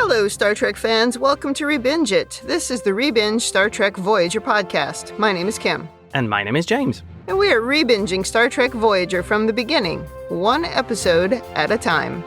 Hello, Star Trek fans. Welcome to ReBinge It. This is the ReBinge Star Trek Voyager podcast. My name is Kim. And my name is James. And we are rebinging Star Trek Voyager from the beginning, one episode at a time.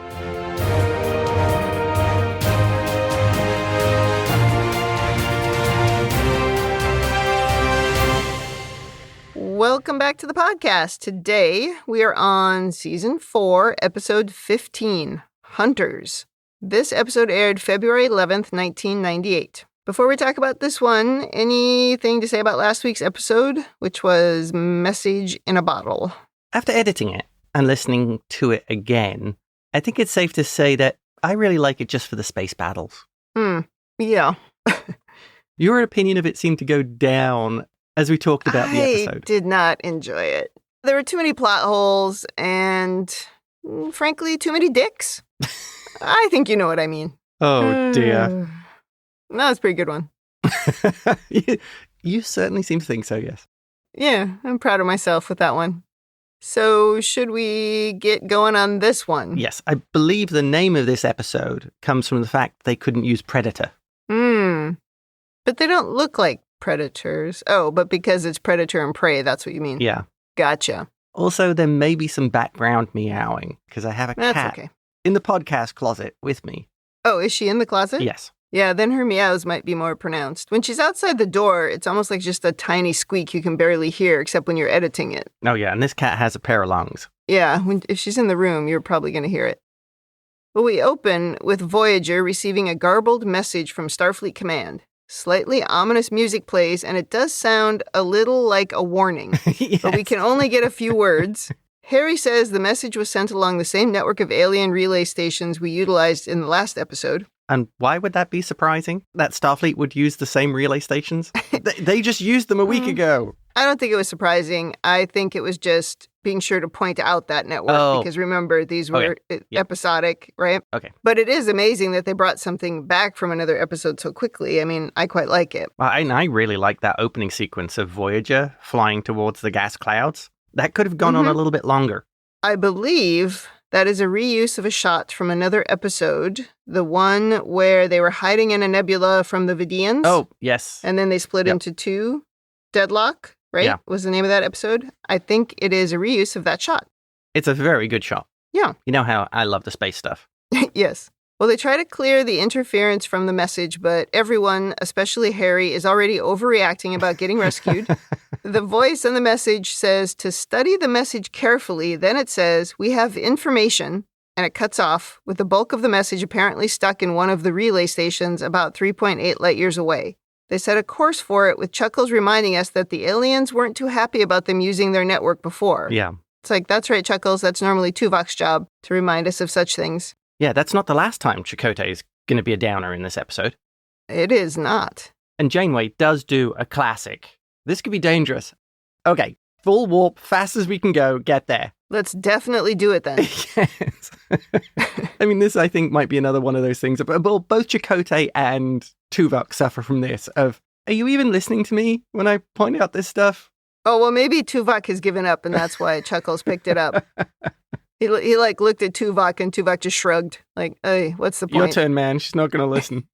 Welcome back to the podcast. Today, we are on Season 4, Episode 15, Hunters. This episode aired February 11th, 1998. Before we talk about this one, anything to say about last week's episode, which was Message in a Bottle? After editing it and listening to it again, I think it's safe to say that I really like it just for the space battles. Yeah. Your opinion of it seemed to go down as we talked about the episode. I did not enjoy it. There were too many plot holes and, frankly, too many dicks. I think you know what I mean. Oh, dear. No, it's a pretty good one. You certainly seem to think so, yes. Yeah, I'm proud of myself with that one. So, should we get going on this one? Yes, I believe the name of this episode comes from the fact they couldn't use Predator. But they don't look like predators. Oh, but because it's predator and prey, that's what you mean? Yeah. Gotcha. Also, there may be some background meowing, because I have a cat in the podcast closet with me. Oh, is she in the closet? Yes. Yeah, then her meows might be more pronounced. When she's outside the door, it's almost like just a tiny squeak you can barely hear, except when you're editing it. Oh, yeah, and this cat has a pair of lungs. Yeah, if she's in the room, you're probably going to hear it. Well, we open with Voyager receiving a garbled message from Starfleet Command. Slightly ominous music plays, and it does sound a little like a warning. Yes. But we can only get a few words. Harry says the message was sent along the same network of alien relay stations we utilized in the last episode. And why would that be surprising? That Starfleet would use the same relay stations? They just used them a week ago. I don't think it was surprising. I think it was just being sure to point out that network. Because remember, these were episodic, right? Okay. But it is amazing that they brought something back from another episode so quickly. I mean, I quite like it. Well, I really like that opening sequence of Voyager flying towards the gas clouds. That could have gone on a little bit longer. I believe that is a reuse of a shot from another episode, the one where they were hiding in a nebula from the Vidians. Oh, yes. And then they split into two. Deadlock, right? Yeah. Was the name of that episode. I think it is a reuse of that shot. It's a very good shot. Yeah. You know how I love the space stuff. Yes. Well, they try to clear the interference from the message, but everyone, especially Harry, is already overreacting about getting rescued. The voice on the message says to study the message carefully. Then it says, we have information, and it cuts off, with the bulk of the message apparently stuck in one of the relay stations about 3.8 light years away. They set a course for it, with Chuckles reminding us that the aliens weren't too happy about them using their network before. Yeah. It's like, that's right, Chuckles. That's normally Tuvok's job to remind us of such things. Yeah, that's not the last time Chakotay is going to be a downer in this episode. It is not. And Janeway does do a classic. This could be dangerous. Okay, full warp, fast as we can go, get there. Let's definitely do it then. Yes. I mean, this, I think, might be another one of those things. But both Chakotay and Tuvok suffer from this of, are you even listening to me when I point out this stuff? Oh, well, maybe Tuvok has given up, and that's why Chuckles picked it up. He looked at Tuvok, and Tuvok just shrugged. Like, hey, what's the point? Your turn, man. She's not going to listen.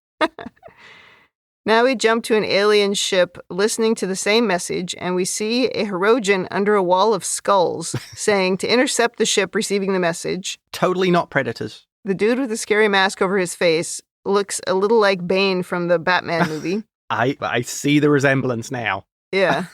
Now we jump to an alien ship listening to the same message, and we see a Hirogen under a wall of skulls saying to intercept the ship receiving the message. Totally not predators. The dude with the scary mask over his face looks a little like Bane from the Batman movie. I see the resemblance now. Yeah.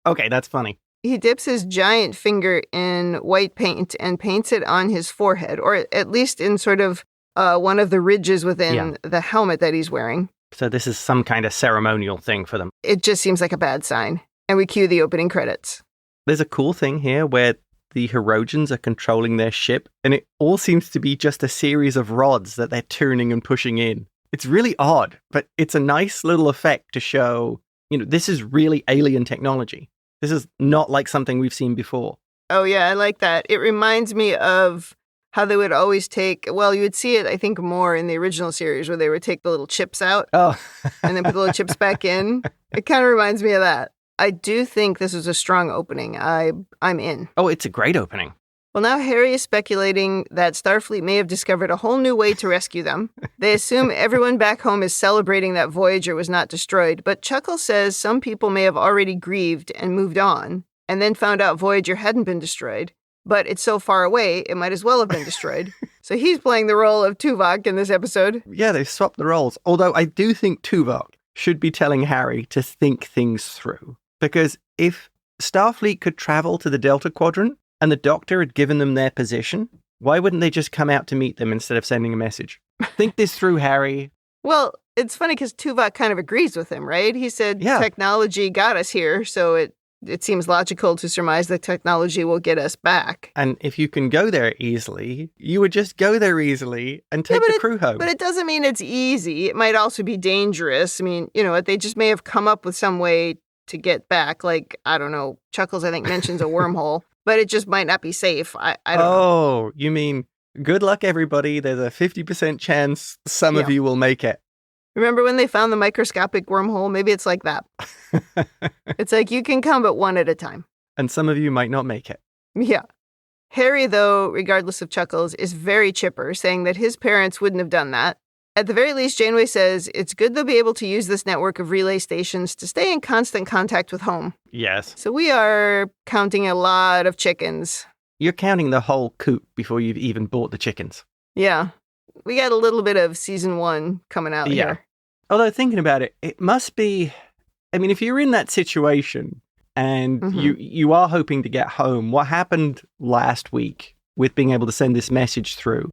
Okay, that's funny. He dips his giant finger in white paint and paints it on his forehead, or at least in sort of one of the ridges within the helmet that he's wearing. So this is some kind of ceremonial thing for them. It just seems like a bad sign. And we cue the opening credits. There's a cool thing here where the Hirogens are controlling their ship, and it all seems to be just a series of rods that they're turning and pushing in. It's really odd, but it's a nice little effect to show, this is really alien technology. This is not like something we've seen before. Oh, yeah, I like that. It reminds me of how they would always take, well, you would see it, I think, more in the original series where they would take the little chips out and then put the little chips back in. It kind of reminds me of that. I do think this is a strong opening. I'm in. Oh, it's a great opening. Well, now Harry is speculating that Starfleet may have discovered a whole new way to rescue them. They assume everyone back home is celebrating that Voyager was not destroyed, but Chuckles says some people may have already grieved and moved on, and then found out Voyager hadn't been destroyed. But it's so far away, it might as well have been destroyed. So he's playing the role of Tuvok in this episode. Yeah, they've swapped the roles. Although I do think Tuvok should be telling Harry to think things through. Because if Starfleet could travel to the Delta Quadrant, and the Doctor had given them their position, why wouldn't they just come out to meet them instead of sending a message? Think this through, Harry. Well, it's funny because Tuvok kind of agrees with him, right? He said technology got us here, so it seems logical to surmise that technology will get us back. And if you can go there easily, you would just go there easily and take the crew home. But it doesn't mean it's easy. It might also be dangerous. I mean, they just may have come up with some way to get back. Like, I don't know, Chuckles, I think, mentions a wormhole. But it just might not be safe. I don't know. Oh, you mean, good luck, everybody. There's a 50% chance some of you will make it. Remember when they found the microscopic wormhole? Maybe it's like that. It's like you can come but one at a time. And some of you might not make it. Yeah. Harry, though, regardless of Chuckles, is very chipper, saying that his parents wouldn't have done that. At the very least, Janeway says it's good they'll be able to use this network of relay stations to stay in constant contact with home. Yes. So we are counting a lot of chickens. You're counting the whole coop before you've even bought the chickens. Yeah. We got a little bit of season 1 coming out here. Although thinking about it, it must be, I mean, if you're in that situation and you are hoping to get home, what happened last week with being able to send this message through?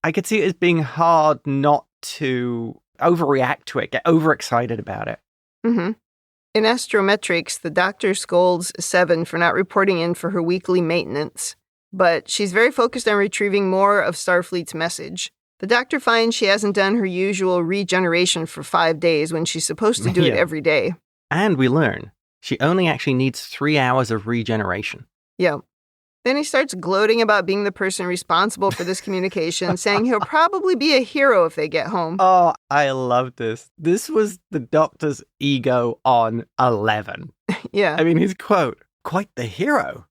I could see it as being hard not to overreact to it, get overexcited about it. In Astrometrics, the Doctor scolds Seven for not reporting in for her weekly maintenance, but she's very focused on retrieving more of Starfleet's message. The Doctor finds she hasn't done her usual regeneration for 5 days when she's supposed to do it every day. And we learn she only actually needs 3 hours of regeneration. Yeah. Then he starts gloating about being the person responsible for this communication, saying he'll probably be a hero if they get home. Oh, I love this. This was the Doctor's ego on 11. Yeah. I mean, his quote, quite the hero.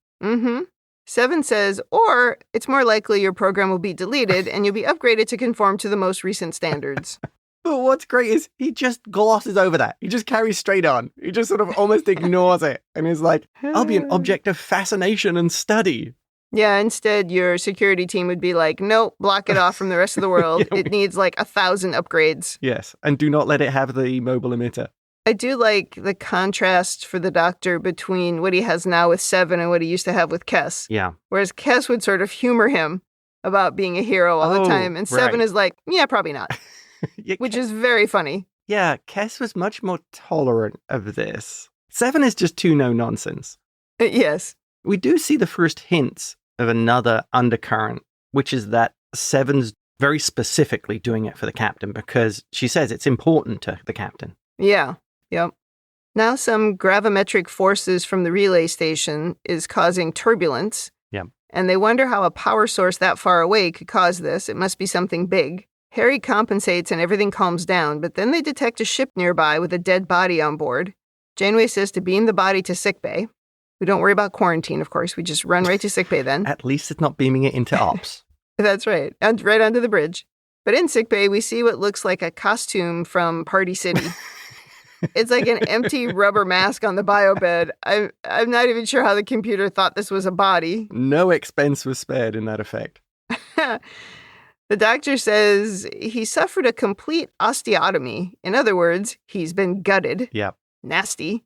Seven says, or it's more likely your program will be deleted and you'll be upgraded to conform to the most recent standards. But what's great is he just glosses over that. He just carries straight on. He just sort of almost ignores it. And he's like, I'll be an object of fascination and study. Yeah, instead your security team would be like, nope, block it off from the rest of the world. It needs like 1,000 upgrades. Yes, and do not let it have the mobile emitter. I do like the contrast for the Doctor between what he has now with Seven and what he used to have with Kes. Yeah. Whereas Kes would sort of humor him about being a hero all the time. And Seven is like, yeah, probably not. Which is very funny. Yeah, Kes was much more tolerant of this. Seven is just too no-nonsense. Yes. We do see the first hints of another undercurrent, which is that Seven's very specifically doing it for the captain because she says it's important to the captain. Yeah. Yep. Now some gravimetric forces from the relay station is causing turbulence. Yeah. And they wonder how a power source that far away could cause this. It must be something big. Harry compensates and everything calms down, but then they detect a ship nearby with a dead body on board. Janeway says to beam the body to sickbay. We don't worry about quarantine, of course. We just run right to sickbay then. At least it's not beaming it into ops. That's right. And right onto the bridge. But in sickbay, we see what looks like a costume from Party City. It's like an empty rubber mask on the bio bed. I'm not even sure how the computer thought this was a body. No expense was spared in that effect. The Doctor says he suffered a complete osteotomy. In other words, he's been gutted. Yep. Nasty.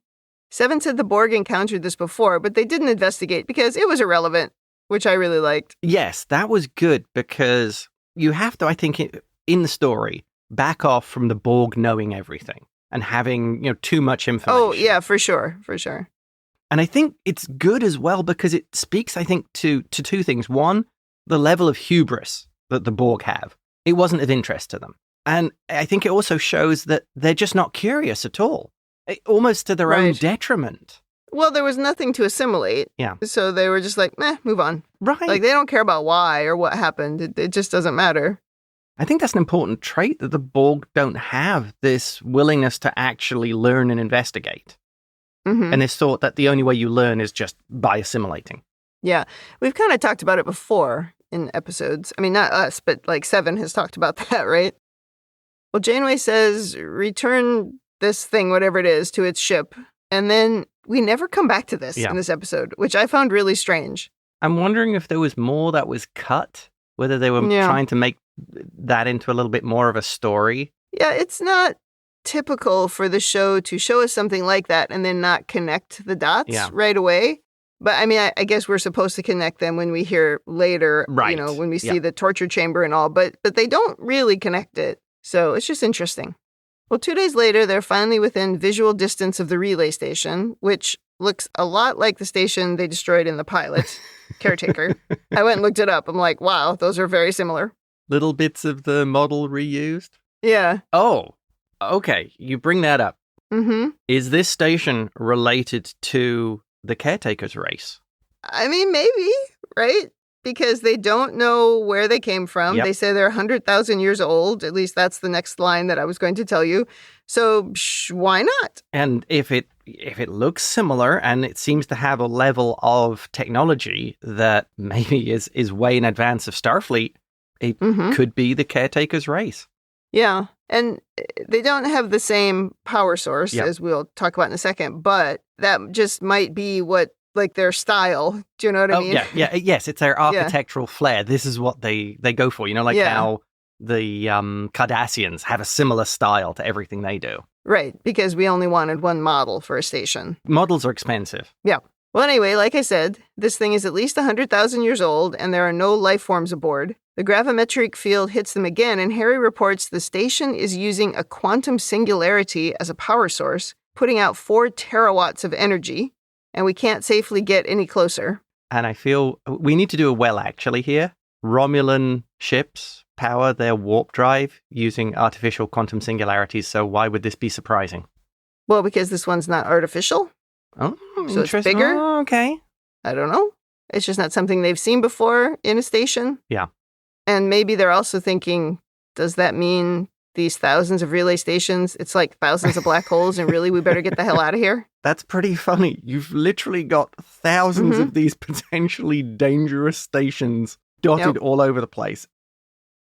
Seven said the Borg encountered this before, but they didn't investigate because it was irrelevant, which I really liked. Yes, that was good because you have to, I think, in the story, back off from the Borg knowing everything and having, too much information. Oh, yeah, for sure. And I think it's good as well because it speaks, I think, to two things. One, the level of hubris that the Borg have. It wasn't of interest to them. And I think it also shows that they're just not curious at all, almost to their own detriment. Well, there was nothing to assimilate. Yeah. So they were just like, move on. Right. Like, they don't care about why or what happened. It just doesn't matter. I think that's an important trait that the Borg don't have, this willingness to actually learn and investigate. And this thought that the only way you learn is just by assimilating. Yeah. We've kind of talked about it before in episodes. I mean, not us, but like Seven has talked about that, right? Well, Janeway says, return this thing, whatever it is, to its ship. And then we never come back to this in this episode, which I found really strange. I'm wondering if there was more that was cut, whether they were trying to make that into a little bit more of a story. Yeah, it's not typical for the show to show us something like that and then not connect the dots right away. But I mean, I guess we're supposed to connect them when we hear later, right. When we see the torture chamber and all, but they don't really connect it. So it's just interesting. Well, 2 days later, they're finally within visual distance of the relay station, which looks a lot like the station they destroyed in the pilot, Caretaker. I went and looked it up. I'm like, wow, those are very similar. Little bits of the model reused? Yeah. Oh, okay. You bring that up. Mm-hmm. Is this station related to the Caretaker's race? I mean, maybe, right? Because they don't know where they came from. They say they're 100,000 years old. At least that's the next line that I was going to tell you. So why not? And if it looks similar and it seems to have a level of technology that maybe is way in advance of Starfleet, it could be the Caretaker's race. Yeah. And they don't have the same power source, as we'll talk about in a second, but that just might be what, like, their style. Do you know what I mean? Yes, it's their architectural flair. This is what they go for, how the Cardassians have a similar style to everything they do. Right, because we only wanted one model for a station. Models are expensive. Yeah. Well, anyway, like I said, this thing is at least 100,000 years old, and there are no life forms aboard. The gravimetric field hits them again, and Harry reports the station is using a quantum singularity as a power source, putting out 4 terawatts of energy, and we can't safely get any closer. And I feel we need to do a well, actually, here. Romulan ships power their warp drive using artificial quantum singularities, so why would this be surprising? Well, because this one's not artificial. Oh, so it's bigger? Oh, okay. I don't know. It's just not something they've seen before in a station. Yeah. And maybe they're also thinking, does that mean these thousands of relay stations, it's like thousands of black holes, and really we better get the hell out of here? That's pretty funny. You've literally got thousands of these potentially dangerous stations dotted all over the place.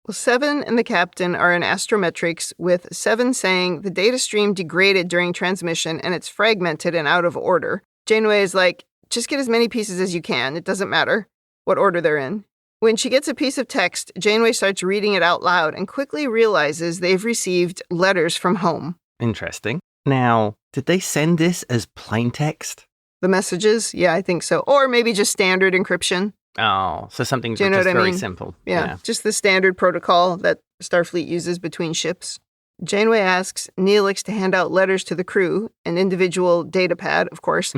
Well, Seven and the captain are in astrometrics, with Seven saying the data stream degraded during transmission and it's fragmented and out of order. Janeway is like, just get as many pieces as you can. It doesn't matter what order they're in. When she gets a piece of text, Janeway starts reading it out loud and quickly realizes they've received letters from home. Interesting. Now, did they send this as plain text? The messages? Yeah, I think so. Or maybe just standard encryption. Oh, so something just very simple. Yeah, just the standard protocol that Starfleet uses between ships. Janeway asks Neelix to hand out letters to the crew, an individual data pad, of course,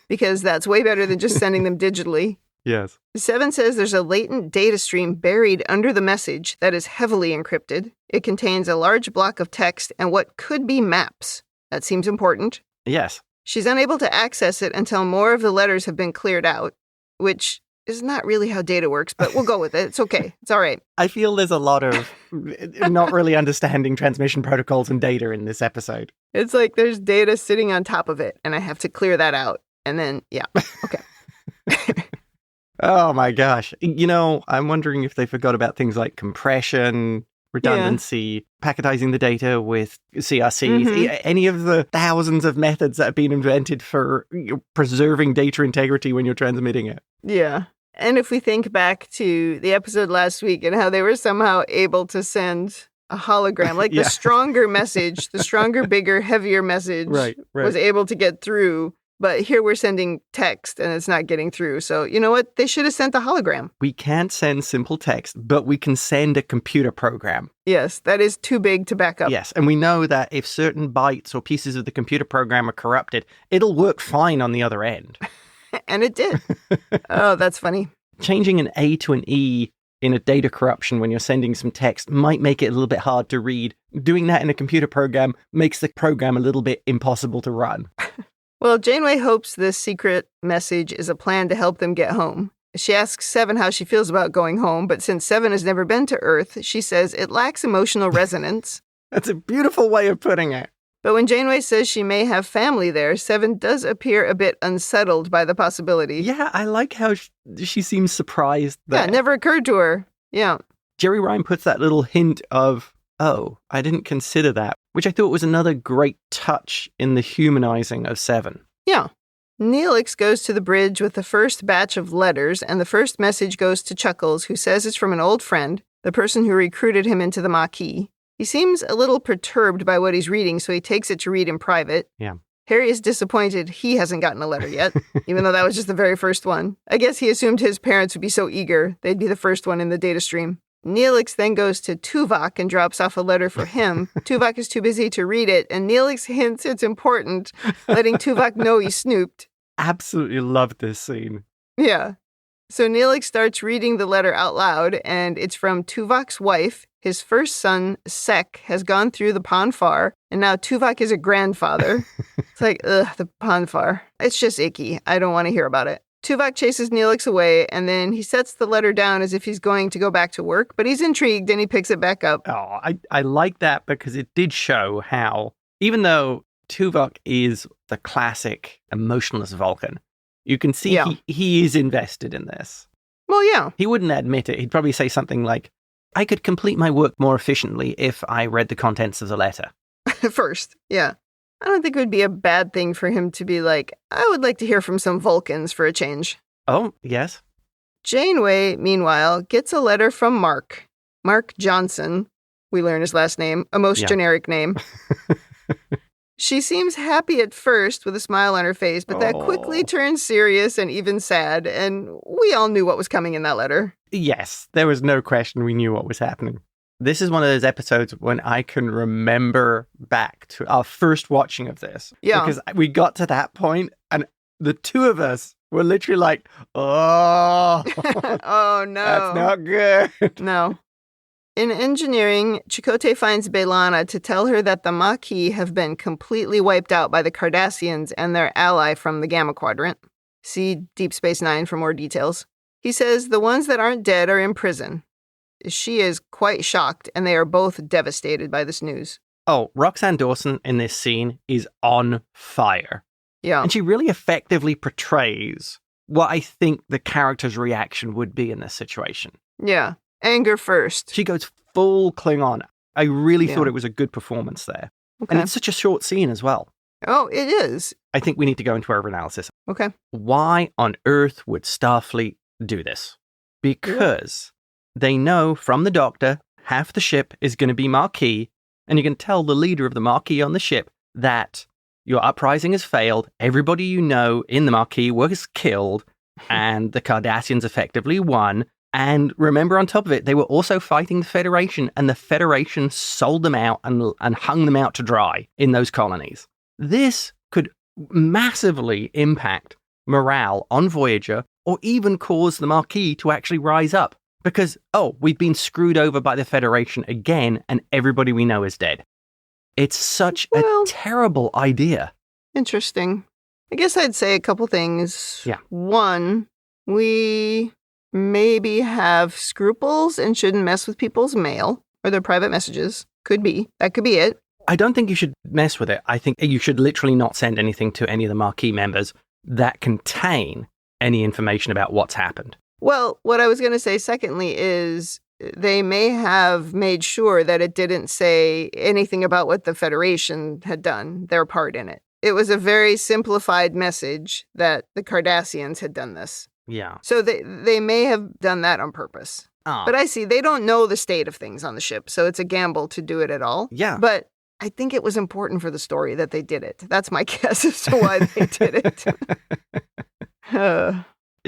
because that's way better than just sending them digitally. Yes. Seven says there's a latent data stream buried under the message that is heavily encrypted. It contains a large block of text and what could be maps. That seems important. Yes. She's unable to access it until more of the letters have been cleared out, which is not really how data works, but we'll go with it. It's okay. It's all right. I feel there's a lot of not really understanding transmission protocols and data in this episode. It's like there's data sitting on top of it, and I have to clear that out. And then, okay. Oh my gosh. I'm wondering if they forgot about things like compression, redundancy, packetizing the data with CRCs, any of the thousands of methods that have been invented for preserving data integrity when you're transmitting it. Yeah. And if we think back to the episode last week and how they were somehow able to send a hologram, like the stronger message, the stronger, bigger, heavier message was able to get through. But here we're sending text and it's not getting through. So you know what? They should have sent a hologram. We can't send simple text, but we can send a computer program. Yes, that is too big to back up. Yes, and we know that if certain bytes or pieces of the computer program are corrupted, it'll work fine on the other end. And it did. Oh, that's funny. Changing an A to an E in a data corruption when you're sending some text might make it a little bit hard to read. Doing that in a computer program makes the program a little bit impossible to run. Well, Janeway hopes this secret message is a plan to help them get home. She asks Seven how she feels about going home, but since Seven has never been to Earth, she says it lacks emotional resonance. That's a beautiful way of putting it. But when Janeway says she may have family there, Seven does appear a bit unsettled by the possibility. Yeah, I like how she seems surprised. Yeah, it never occurred to her. Yeah. Jerry Ryan puts that little hint of, oh, I didn't consider that, which I thought was another great touch in the humanizing of Seven. Yeah. Neelix goes to the bridge with the first batch of letters, and the first message goes to Chuckles, who says it's from an old friend, the person who recruited him into the Maquis. He seems a little perturbed by what he's reading, so he takes it to read in private. Yeah. Harry is disappointed he hasn't gotten a letter yet, even though that was just the very first one. I guess he assumed his parents would be so eager, they'd be the first one in the data stream. Neelix then goes to Tuvok and drops off a letter for him. Tuvok is too busy to read it, and Neelix hints it's important, letting Tuvok know he snooped. Absolutely loved this scene. Yeah. So Neelix starts reading the letter out loud, and it's from Tuvok's wife. His first son, Sek, has gone through the Ponfar, and now Tuvok is a grandfather. It's like, ugh, the Ponfar. It's just icky. I don't want to hear about it. Tuvok chases Neelix away, and then he sets the letter down as if he's going to go back to work, but he's intrigued and he picks it back up. Oh, I like that because it did show how, even though Tuvok is the classic emotionless Vulcan, you can see he is invested in this. Well, yeah. He wouldn't admit it. He'd probably say something like, I could complete my work more efficiently if I read the contents of the letter. First, yeah. I don't think it would be a bad thing for him to be like, I would like to hear from some Vulcans for a change. Oh, yes. Janeway, meanwhile, gets a letter from Mark. Mark Johnson. We learn his last name, a most generic name. She seems happy at first with a smile on her face, but that quickly turns serious and even sad, and we all knew what was coming in that letter. Yes, there was no question we knew what was happening. This is one of those episodes when I can remember back to our first watching of this. Yeah. Because we got to that point and the two of us were literally like, oh, oh no. That's not good. No. In engineering, Chakotay finds B'Elanna to tell her that the Maquis have been completely wiped out by the Cardassians and their ally from the Gamma Quadrant. See Deep Space Nine for more details. He says the ones that aren't dead are in prison. She is quite shocked, and they are both devastated by this news. Oh, Roxanne Dawson in this scene is on fire. Yeah. And she really effectively portrays what I think the character's reaction would be in this situation. Yeah. Anger first. She goes full Klingon. I really thought it was a good performance there. Okay. And it's such a short scene as well. Oh, it is. I think we need to go into our analysis. Okay. Why on earth would Starfleet do this? Because they know from the Doctor half the ship is going to be Maquis, and you can tell the leader of the Maquis on the ship that your uprising has failed, everybody you know in the Maquis was killed, and the Cardassians effectively won. And remember, on top of it, they were also fighting the Federation, and the Federation sold them out and hung them out to dry in those colonies. This could massively impact morale on Voyager, or even cause the Maquis to actually rise up. Because, we've been screwed over by the Federation again, and everybody we know is dead. It's such a terrible idea. Interesting. I guess I'd say a couple things. Yeah. One, we maybe have scruples and shouldn't mess with people's mail or their private messages. Could be. That could be it. I don't think you should mess with it. I think you should literally not send anything to any of the Maquis members that contain any information about what's happened. Well, what I was going to say secondly is they may have made sure that it didn't say anything about what the Federation had done, their part in it. It was a very simplified message that the Cardassians had done this. Yeah. So they may have done that on purpose. But I see, they don't know the state of things on the ship, so it's a gamble to do it at all. Yeah. But I think it was important for the story that they did it. That's my guess as to why they did it.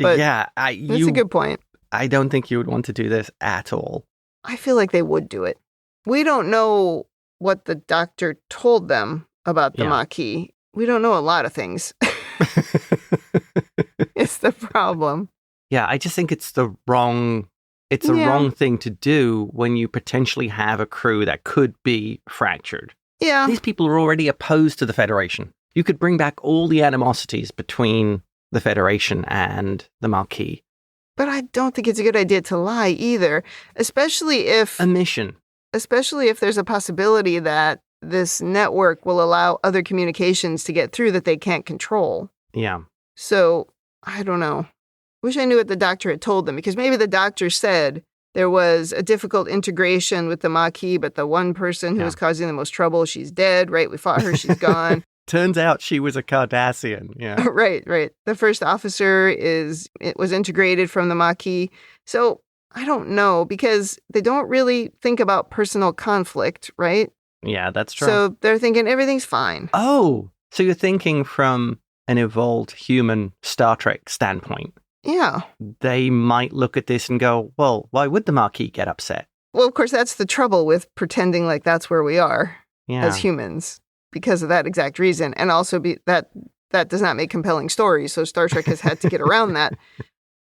But that's a good point. I don't think you would want to do this at all. I feel like they would do it. We don't know what the Doctor told them about the Maquis. We don't know a lot of things. It's the problem. Yeah, I just think it's the wrong thing to do when you potentially have a crew that could be fractured. Yeah. These people are already opposed to the Federation. You could bring back all the animosities between the Federation and the Maquis. But I don't think it's a good idea to lie either, especially if... A mission. Especially if there's a possibility that this network will allow other communications to get through that they can't control. Yeah. So, I don't know. Wish I knew what the doctor had told them, because maybe the doctor said there was a difficult integration with the Maquis, but the one person who was causing the most trouble, she's dead, right? We fought her, she's gone. Turns out she was a Cardassian, yeah. Right. The first officer was integrated from the Maquis. So, I don't know, because they don't really think about personal conflict, right? Yeah, that's true. So they're thinking everything's fine. Oh, so you're thinking from an evolved human Star Trek standpoint. Yeah. They might look at this and go, well, why would the Maquis get upset? Well, of course, that's the trouble with pretending like that's where we are as Yeah. humans, because of that exact reason. And also that does not make compelling stories, so Star Trek has had to get around that.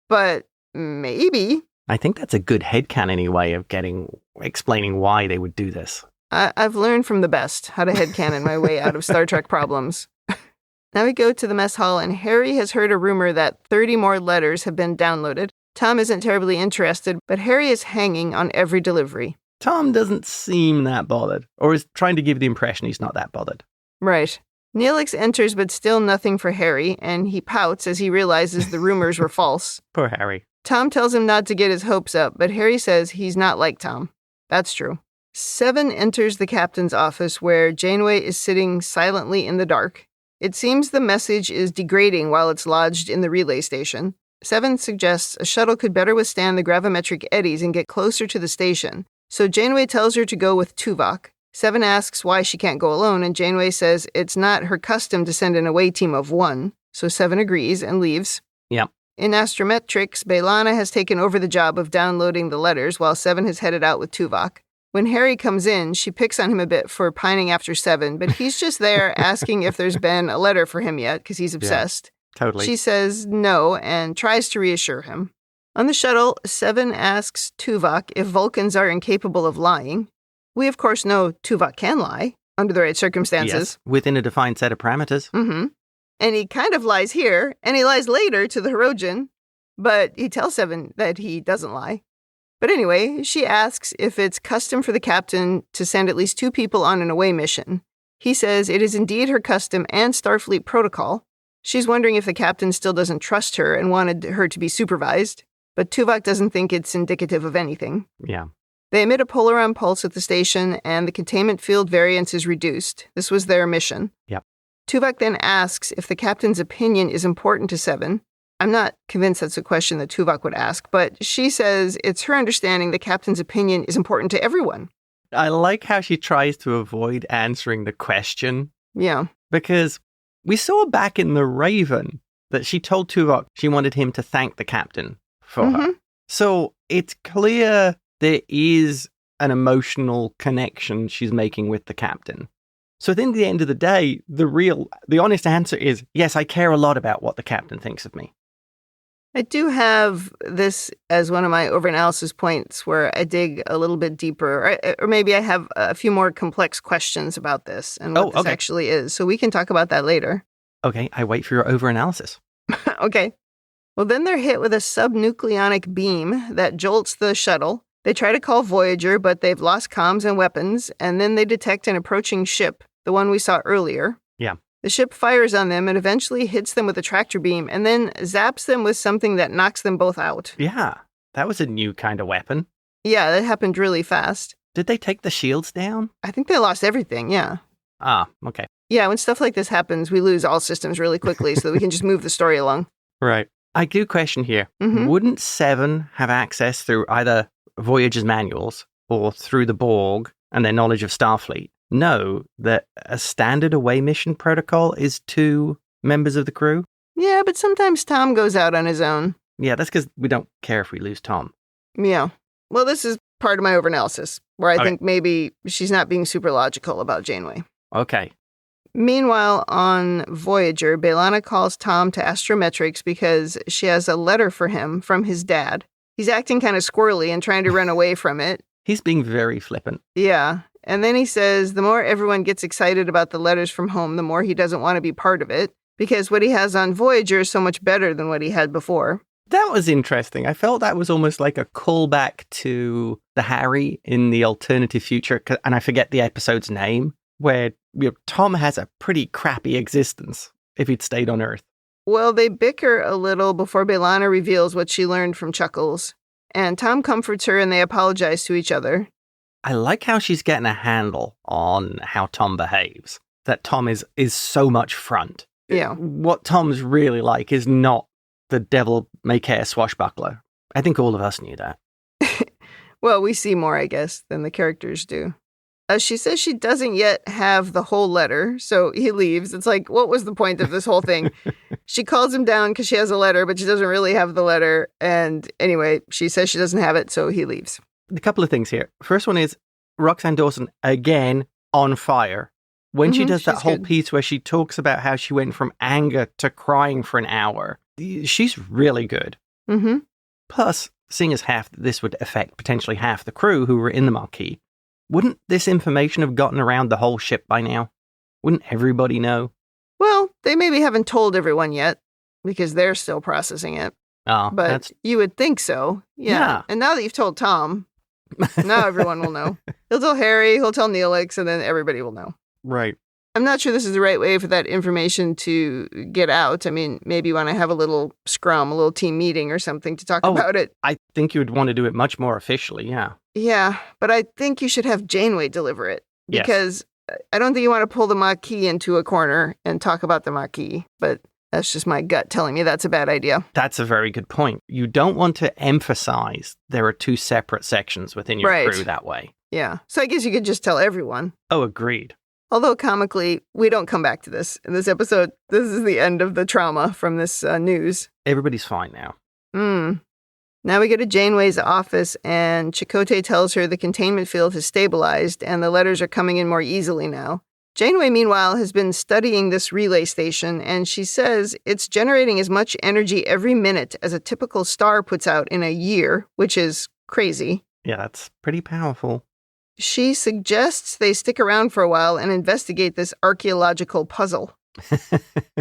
But maybe. I think that's a good headcanon way of explaining why they would do this. I've learned from the best how to headcanon my way out of Star Trek problems. Now we go to the mess hall, and Harry has heard a rumor that 30 more letters have been downloaded. Tom isn't terribly interested, but Harry is hanging on every delivery. Tom doesn't seem that bothered, or is trying to give the impression he's not that bothered. Right. Neelix enters, but still nothing for Harry, and he pouts as he realizes the rumors were false. Poor Harry. Tom tells him not to get his hopes up, but Harry says he's not like Tom. That's true. Seven enters the captain's office, where Janeway is sitting silently in the dark. It seems the message is degrading while it's lodged in the relay station. Seven suggests a shuttle could better withstand the gravimetric eddies and get closer to the station. So Janeway tells her to go with Tuvok. Seven asks why she can't go alone, and Janeway says it's not her custom to send an away team of one. So Seven agrees and leaves. Yep. In astrometrics, B'Elanna has taken over the job of downloading the letters while Seven has headed out with Tuvok. When Harry comes in, she picks on him a bit for pining after Seven, but he's just there asking if there's been a letter for him yet, because he's obsessed. Yeah, totally. She says no and tries to reassure him. On the shuttle, Seven asks Tuvok if Vulcans are incapable of lying. We, of course, know Tuvok can lie, under the right circumstances. Yes, within a defined set of parameters. Mm-hmm. And he kind of lies here, and he lies later to the Hirogen, but he tells Seven that he doesn't lie. But anyway, she asks if it's custom for the captain to send at least 2 people on an away mission. He says it is indeed her custom and Starfleet protocol. She's wondering if the captain still doesn't trust her and wanted her to be supervised, but Tuvok doesn't think it's indicative of anything. Yeah. They emit a polaron pulse at the station, and the containment field variance is reduced. This was their mission. Yep. Tuvok then asks if the captain's opinion is important to Seven. I'm not convinced that's a question that Tuvok would ask, but she says it's her understanding the captain's opinion is important to everyone. I like how she tries to avoid answering the question. Yeah. Because we saw back in The Raven that she told Tuvok she wanted him to thank the captain for her. So it's clear there is an emotional connection she's making with the captain. So at the end of the day, the honest answer is, yes, I care a lot about what the captain thinks of me. I do have this as one of my overanalysis points where I dig a little bit deeper, or maybe I have a few more complex questions about this and what this actually is. So we can talk about that later. Okay, I wait for your overanalysis. Okay. Well, then they're hit with a subnucleonic beam that jolts the shuttle. They try to call Voyager, but they've lost comms and weapons, and then they detect an approaching ship, the one we saw earlier. Yeah. The ship fires on them and eventually hits them with a tractor beam and then zaps them with something that knocks them both out. Yeah, that was a new kind of weapon. Yeah, that happened really fast. Did they take the shields down? I think they lost everything, yeah. Ah, okay. Yeah, when stuff like this happens, we lose all systems really quickly so that we can just move the story along. Right. I do question here. Wouldn't Seven have access through either Voyager's manuals or through the Borg and their knowledge of Starfleet know that a standard away mission protocol is 2 members of the crew? Yeah, but sometimes Tom goes out on his own. Yeah, that's because we don't care if we lose Tom. Yeah. Well, this is part of my overanalysis, where I think maybe she's not being super logical about Janeway. Okay. Meanwhile, on Voyager, B'Elanna calls Tom to astrometrics because she has a letter for him from his dad. He's acting kind of squirrely and trying to run away from it. He's being very flippant. Yeah. And then he says the more everyone gets excited about the letters from home, the more he doesn't want to be part of it, because what he has on Voyager is so much better than what he had before. That was interesting. I felt that was almost like a callback to the Harry in the alternative future, and I forget the episode's name, where Tom has a pretty crappy existence if he'd stayed on Earth. Well, they bicker a little before B'Elanna reveals what she learned from Chuckles. And Tom comforts her and they apologize to each other. I like how she's getting a handle on how Tom behaves. That Tom is so much front. Yeah. What Tom's really like is not the devil-may-care swashbuckler. I think all of us knew that. Well, we see more, I guess, than the characters do. She says she doesn't yet have the whole letter, so he leaves. It's like, what was the point of this whole thing? She calls him down because she has a letter, but she doesn't really have the letter. And anyway, she says she doesn't have it, so he leaves. A couple of things here. First one is Roxanne Dawson, again, on fire. When she does that whole piece where she talks about how she went from anger to crying for an hour, she's really good. Mm-hmm. Plus, seeing as this would affect potentially half the crew who were in the Marquis, wouldn't this information have gotten around the whole ship by now? Wouldn't everybody know? Well, they maybe haven't told everyone yet because they're still processing it. Oh, but you would think so. Yeah. And now that you've told Tom, now everyone will know. He'll tell Harry, he'll tell Neelix, and then everybody will know. Right. I'm not sure this is the right way for that information to get out. I mean, maybe you want to have a little scrum, a little team meeting or something to talk about it. I think you would want to do it much more officially, yeah. Yeah, but I think you should have Janeway deliver it. Because I don't think you want to pull the Maquis into a corner and talk about the Maquis. But that's just my gut telling me that's a bad idea. That's a very good point. You don't want to emphasize there are two separate sections within your crew that way. Yeah, so I guess you could just tell everyone. Oh, agreed. Although comically, we don't come back to this. In this episode, this is the end of the trauma from this news. Everybody's fine now. Now we go to Janeway's office, and Chakotay tells her the containment field has stabilized, and the letters are coming in more easily now. Janeway, meanwhile, has been studying this relay station, and she says it's generating as much energy every minute as a typical star puts out in a year, which is crazy. Yeah, that's pretty powerful. She suggests they stick around for a while and investigate this archaeological puzzle.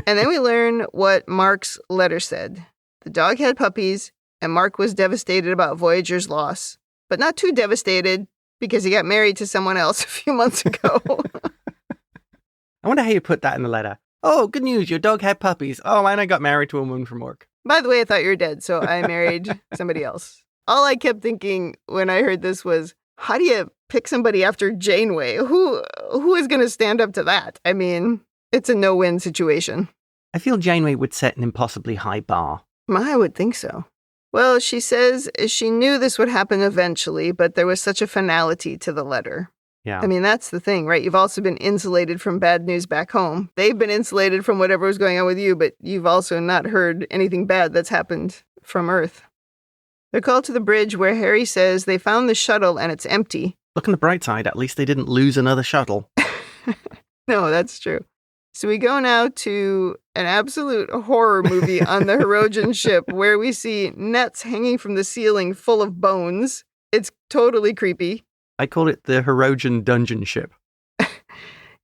And then we learn what Mark's letter said. The dog had puppies, and Mark was devastated about Voyager's loss. But not too devastated, because he got married to someone else a few months ago. I wonder how you put that in the letter. Oh, good news, your dog had puppies. Oh, and I got married to a woman from work. By the way, I thought you were dead, so I married somebody else. All I kept thinking when I heard this was, how do you pick somebody after Janeway? Who is going to stand up to that? I mean, it's a no-win situation. I feel Janeway would set an impossibly high bar. I would think so. Well, she says she knew this would happen eventually, but there was such a finality to the letter. Yeah. I mean, that's the thing, right? You've also been insulated from bad news back home. They've been insulated from whatever was going on with you, but you've also not heard anything bad that's happened from Earth. They're called to the bridge where Harry says they found the shuttle and it's empty. Look on the bright side, at least they didn't lose another shuttle. No, that's true. So we go now to an absolute horror movie on the Hirogen ship where we see nets hanging from the ceiling full of bones. It's totally creepy. I call it the Hirogen dungeon ship.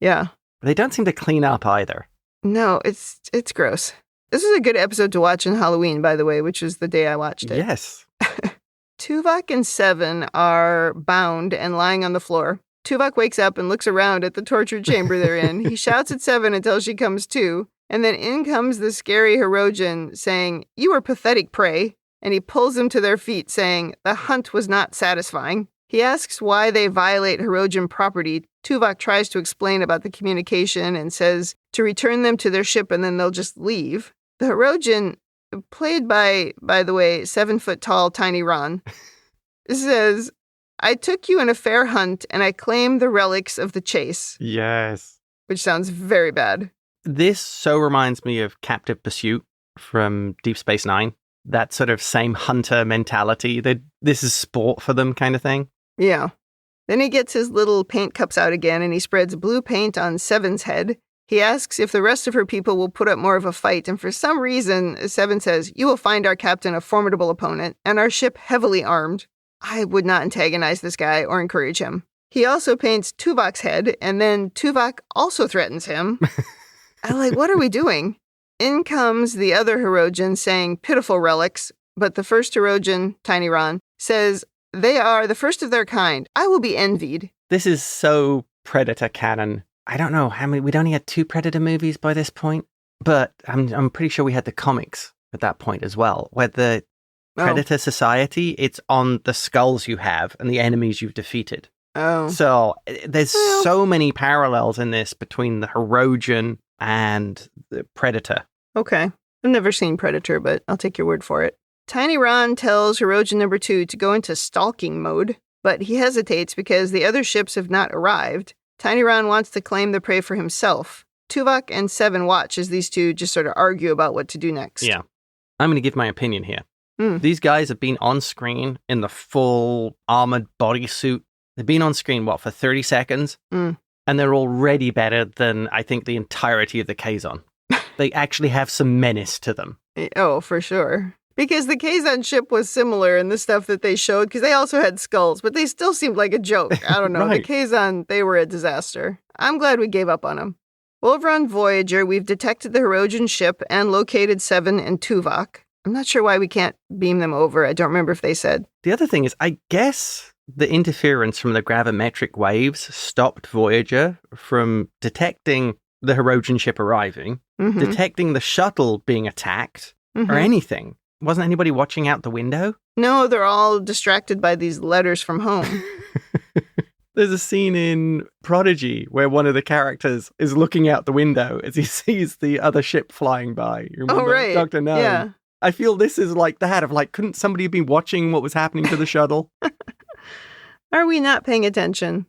Yeah. They don't seem to clean up either. No, it's gross. This is a good episode to watch on Halloween, by the way, which is the day I watched it. Yes. Tuvok and Seven are bound and lying on the floor. Tuvok wakes up and looks around at the torture chamber they're in. He shouts at Seven until she comes to, and then in comes the scary Hirogen saying, "You are pathetic prey," and he pulls them to their feet saying, "The hunt was not satisfying." He asks why they violate Hirogen property. Tuvok tries to explain about the communication and says to return them to their ship and then they'll just leave. The Hirogen, played by the way, 7-foot-tall Tiny Ron, says, "I took you in a fair hunt and I claim the relics of the chase." Yes. Which sounds very bad. This so reminds me of Captive Pursuit from Deep Space Nine. That sort of same hunter mentality. This is sport for them kind of thing. Yeah. Then he gets his little paint cups out again and he spreads blue paint on Seven's head. He asks if the rest of her people will put up more of a fight, and for some reason, Seven says, "You will find our captain a formidable opponent, and our ship heavily armed." I would not antagonize this guy or encourage him. He also paints Tuvok's head, and then Tuvok also threatens him. I'm like, what are we doing? In comes the other Hirogen saying pitiful relics, but the first Hirogen, Tiny Ron, says, "They are the first of their kind. I will be envied." This is so Predator canon. I don't know how many. We'd only had 2 Predator movies by this point, but I'm pretty sure we had the comics at that point as well, where the Predator Society, it's on the skulls you have and the enemies you've defeated. Oh. So there's so many parallels in this between the Hirogen and the Predator. Okay. I've never seen Predator, but I'll take your word for it. Tiny Ron tells Hirogen number 2 to go into stalking mode, but he hesitates because the other ships have not arrived. Tiny Ron wants to claim the prey for himself. Tuvok and Seven watch as these two just sort of argue about what to do next. Yeah. I'm going to give my opinion here. These guys have been on screen in the full armored bodysuit. They've been on screen, for 30 seconds? And they're already better than, I think, the entirety of the Kazon. They actually have some menace to them. Oh, for sure. Because the Kazon ship was similar in the stuff that they showed, because they also had skulls, but they still seemed like a joke. I don't know. Right. The Kazon, they were a disaster. I'm glad we gave up on them. Well, over on Voyager, we've detected the Hirogen ship and located Seven and Tuvok. I'm not sure why we can't beam them over. I don't remember if they said. The other thing is, I guess the interference from the gravimetric waves stopped Voyager from detecting the Hirogen ship arriving, detecting the shuttle being attacked, or anything. Wasn't anybody watching out the window? No, they're all distracted by these letters from home. There's a scene in Prodigy where one of the characters is looking out the window as he sees the other ship flying by. You remember? Oh, right. Dr. No. Yeah. I feel this is like that of couldn't somebody have been watching what was happening to the shuttle? Are we not paying attention?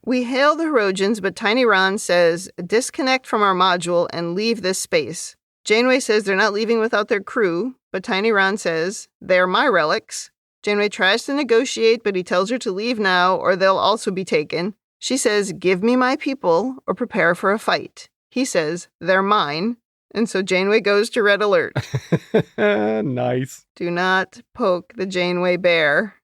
We hail the Hirogens, but Tiny Ron says, disconnect from our module and leave this space. Janeway says they're not leaving without their crew, but Tiny Ron says, they're my relics. Janeway tries to negotiate, but he tells her to leave now or they'll also be taken. She says, give me my people or prepare for a fight. He says, they're mine. And so Janeway goes to red alert. Nice. Do not poke the Janeway bear.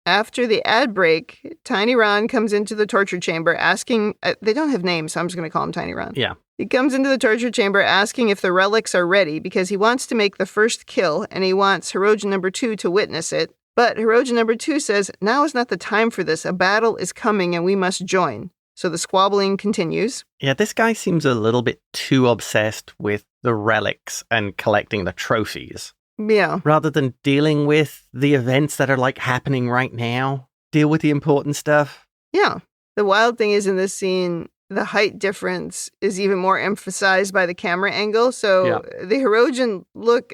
After the ad break, Tiny Ron comes into the torture chamber asking, they don't have names, so I'm just going to call him Tiny Ron. Yeah. He comes into the torture chamber asking if the relics are ready because he wants to make the first kill and he wants Hirogen number 2 to witness it. But Hirogen number 2 says, now is not the time for this. A battle is coming and we must join. So the squabbling continues. Yeah, this guy seems a little bit too obsessed with the relics and collecting the trophies. Yeah. Rather than dealing with the events that are happening right now. Deal with the important stuff. Yeah. The wild thing is in this scene, the height difference is even more emphasized by the camera angle. So the Hirogen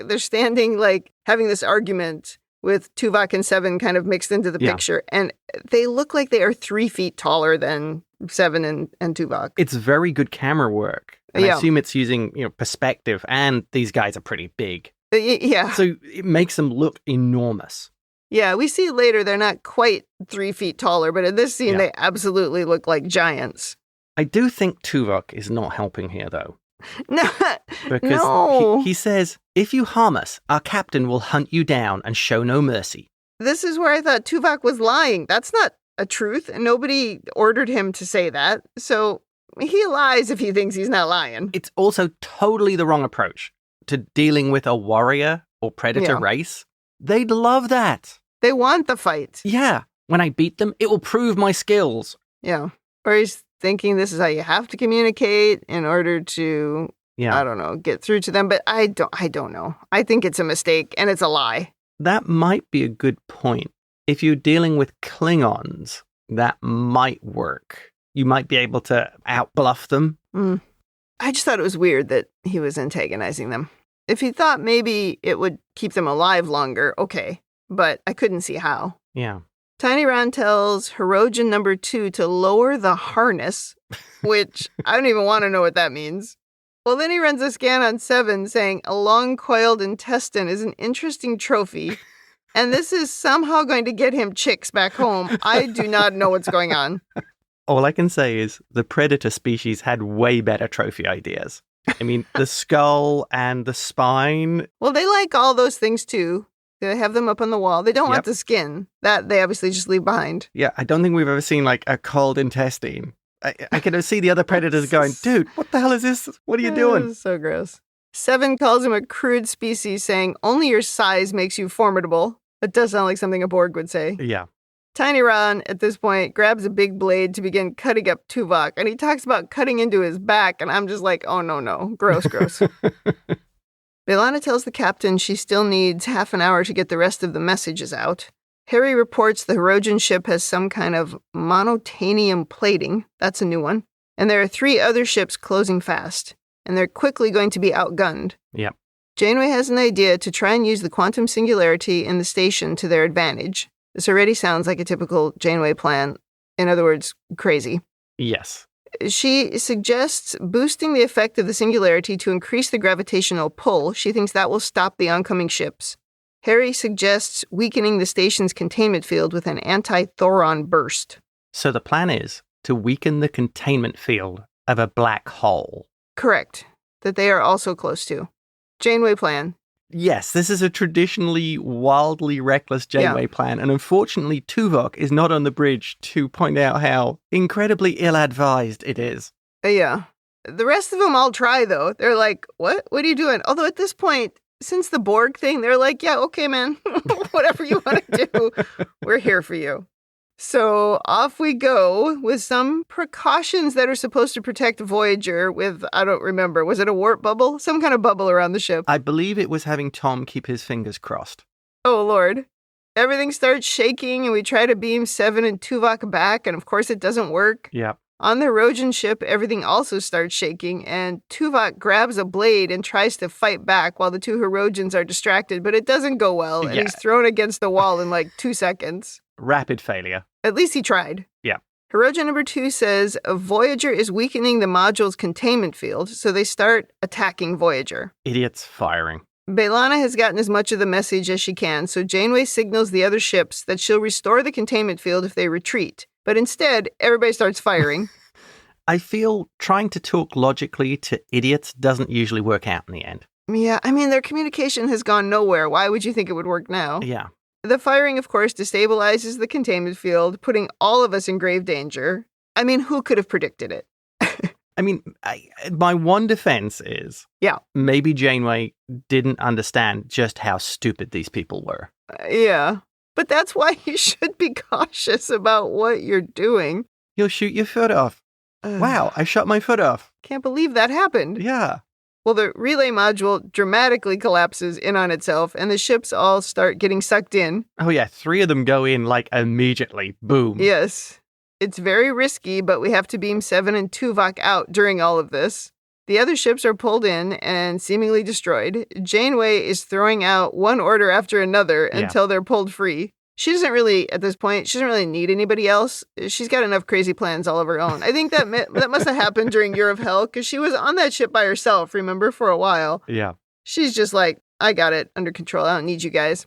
they're standing having this argument with Tuvok and Seven kind of mixed into the picture. And they look like they are 3 feet taller than Seven and Tuvok. It's very good camera work. And I assume it's using perspective, and these guys are pretty big. Yeah. So it makes them look enormous. Yeah, we see later they're not quite 3 feet taller, but in this scene they absolutely look like giants. I do think Tuvok is not helping here, though. No. Because he says, if you harm us, our captain will hunt you down and show no mercy. This is where I thought Tuvok was lying. That's not a truth, and nobody ordered him to say that. So he lies if he thinks he's not lying. It's also totally the wrong approach to dealing with a warrior or predator race. They'd love that. They want the fight. Yeah. When I beat them, it will prove my skills. Yeah. Or he's thinking this is how you have to communicate in order to, I don't know, get through to them. But I don't know. I think it's a mistake and it's a lie. That might be a good point. If you're dealing with Klingons, that might work. You might be able to outbluff them. I just thought it was weird that he was antagonizing them. If he thought maybe it would keep them alive longer, okay. But I couldn't see how. Yeah. Tiny Ron tells Hirogen number 2 to lower the harness, which I don't even want to know what that means. Well, then he runs a scan on Seven saying a long-coiled intestine is an interesting trophy, and this is somehow going to get him chicks back home. I do not know what's going on. All I can say is the predator species had way better trophy ideas. I mean, the skull and the spine. Well, they like all those things too. They have them up on the wall. They don't want the skin. That they obviously just leave behind. Yeah, I don't think we've ever seen a cold intestine. I can see the other predators going, dude, what the hell is this? What are you doing? So gross. Seven calls him a crude species, saying, only your size makes you formidable. That does sound like something a Borg would say. Yeah. Tiny Ron, at this point, grabs a big blade to begin cutting up Tuvok, and he talks about cutting into his back, and I'm just like, oh, no. Gross. B'Elanna tells the captain she still needs half an hour to get the rest of the messages out. Harry reports the Hirogen ship has some kind of monotanium plating. That's a new one. And there are 3 other ships closing fast, and they're quickly going to be outgunned. Yep. Janeway has an idea to try and use the quantum singularity in the station to their advantage. This already sounds like a typical Janeway plan. In other words, crazy. Yes. She suggests boosting the effect of the singularity to increase the gravitational pull. She thinks that will stop the oncoming ships. Harry suggests weakening the station's containment field with an anti-Thoron burst. So the plan is to weaken the containment field of a black hole. Correct. That they are also close to. Janeway plan. Yes, this is a traditionally wildly reckless Janeway plan, and unfortunately Tuvok is not on the bridge to point out how incredibly ill-advised it is. Yeah. The rest of them all try, though. They're like, what? What are you doing? Although at this point, since the Borg thing, they're like, yeah, okay, man. Whatever you want to do, we're here for you. So off we go with some precautions that are supposed to protect Voyager with, I don't remember, was it a warp bubble? Some kind of bubble around the ship. I believe it was having Tom keep his fingers crossed. Oh, Lord. Everything starts shaking and we try to beam Seven and Tuvok back, and of course it doesn't work. Yep. On the Hirogen ship, everything also starts shaking, and Tuvok grabs a blade and tries to fight back while the 2 Hirogens are distracted, but it doesn't go well, and he's thrown against the wall in like 2 seconds. Rapid failure. At least he tried. Yeah. Hirogen number 2 says Voyager is weakening the module's containment field, so they start attacking Voyager. Idiots firing. B'Elanna has gotten as much of the message as she can, so Janeway signals the other ships that she'll restore the containment field if they retreat. But instead, everybody starts firing. I feel trying to talk logically to idiots doesn't usually work out in the end. Yeah, I mean, their communication has gone nowhere. Why would you think it would work now? Yeah. The firing, of course, destabilizes the containment field, putting all of us in grave danger. I mean, who could have predicted it? I mean, my one defense is maybe Janeway didn't understand just how stupid these people were. Yeah. But that's why you should be cautious about what you're doing. You'll shoot your foot off. Wow, I shot my foot off. Can't believe that happened. Yeah. Well, the relay module dramatically collapses in on itself, and the ships all start getting sucked in. Oh, yeah, 3 of them go in, like, immediately. Boom. Yes. It's very risky, but we have to beam Seven and Tuvok out during all of this. The other ships are pulled in and seemingly destroyed. Janeway is throwing out one order after another until they're pulled free. She doesn't really, at this point, she doesn't really need anybody else. She's got enough crazy plans all of her own. I think that must have happened during Year of Hell, because she was on that ship by herself, remember, for a while. Yeah. She's just like, I got it under control. I don't need you guys.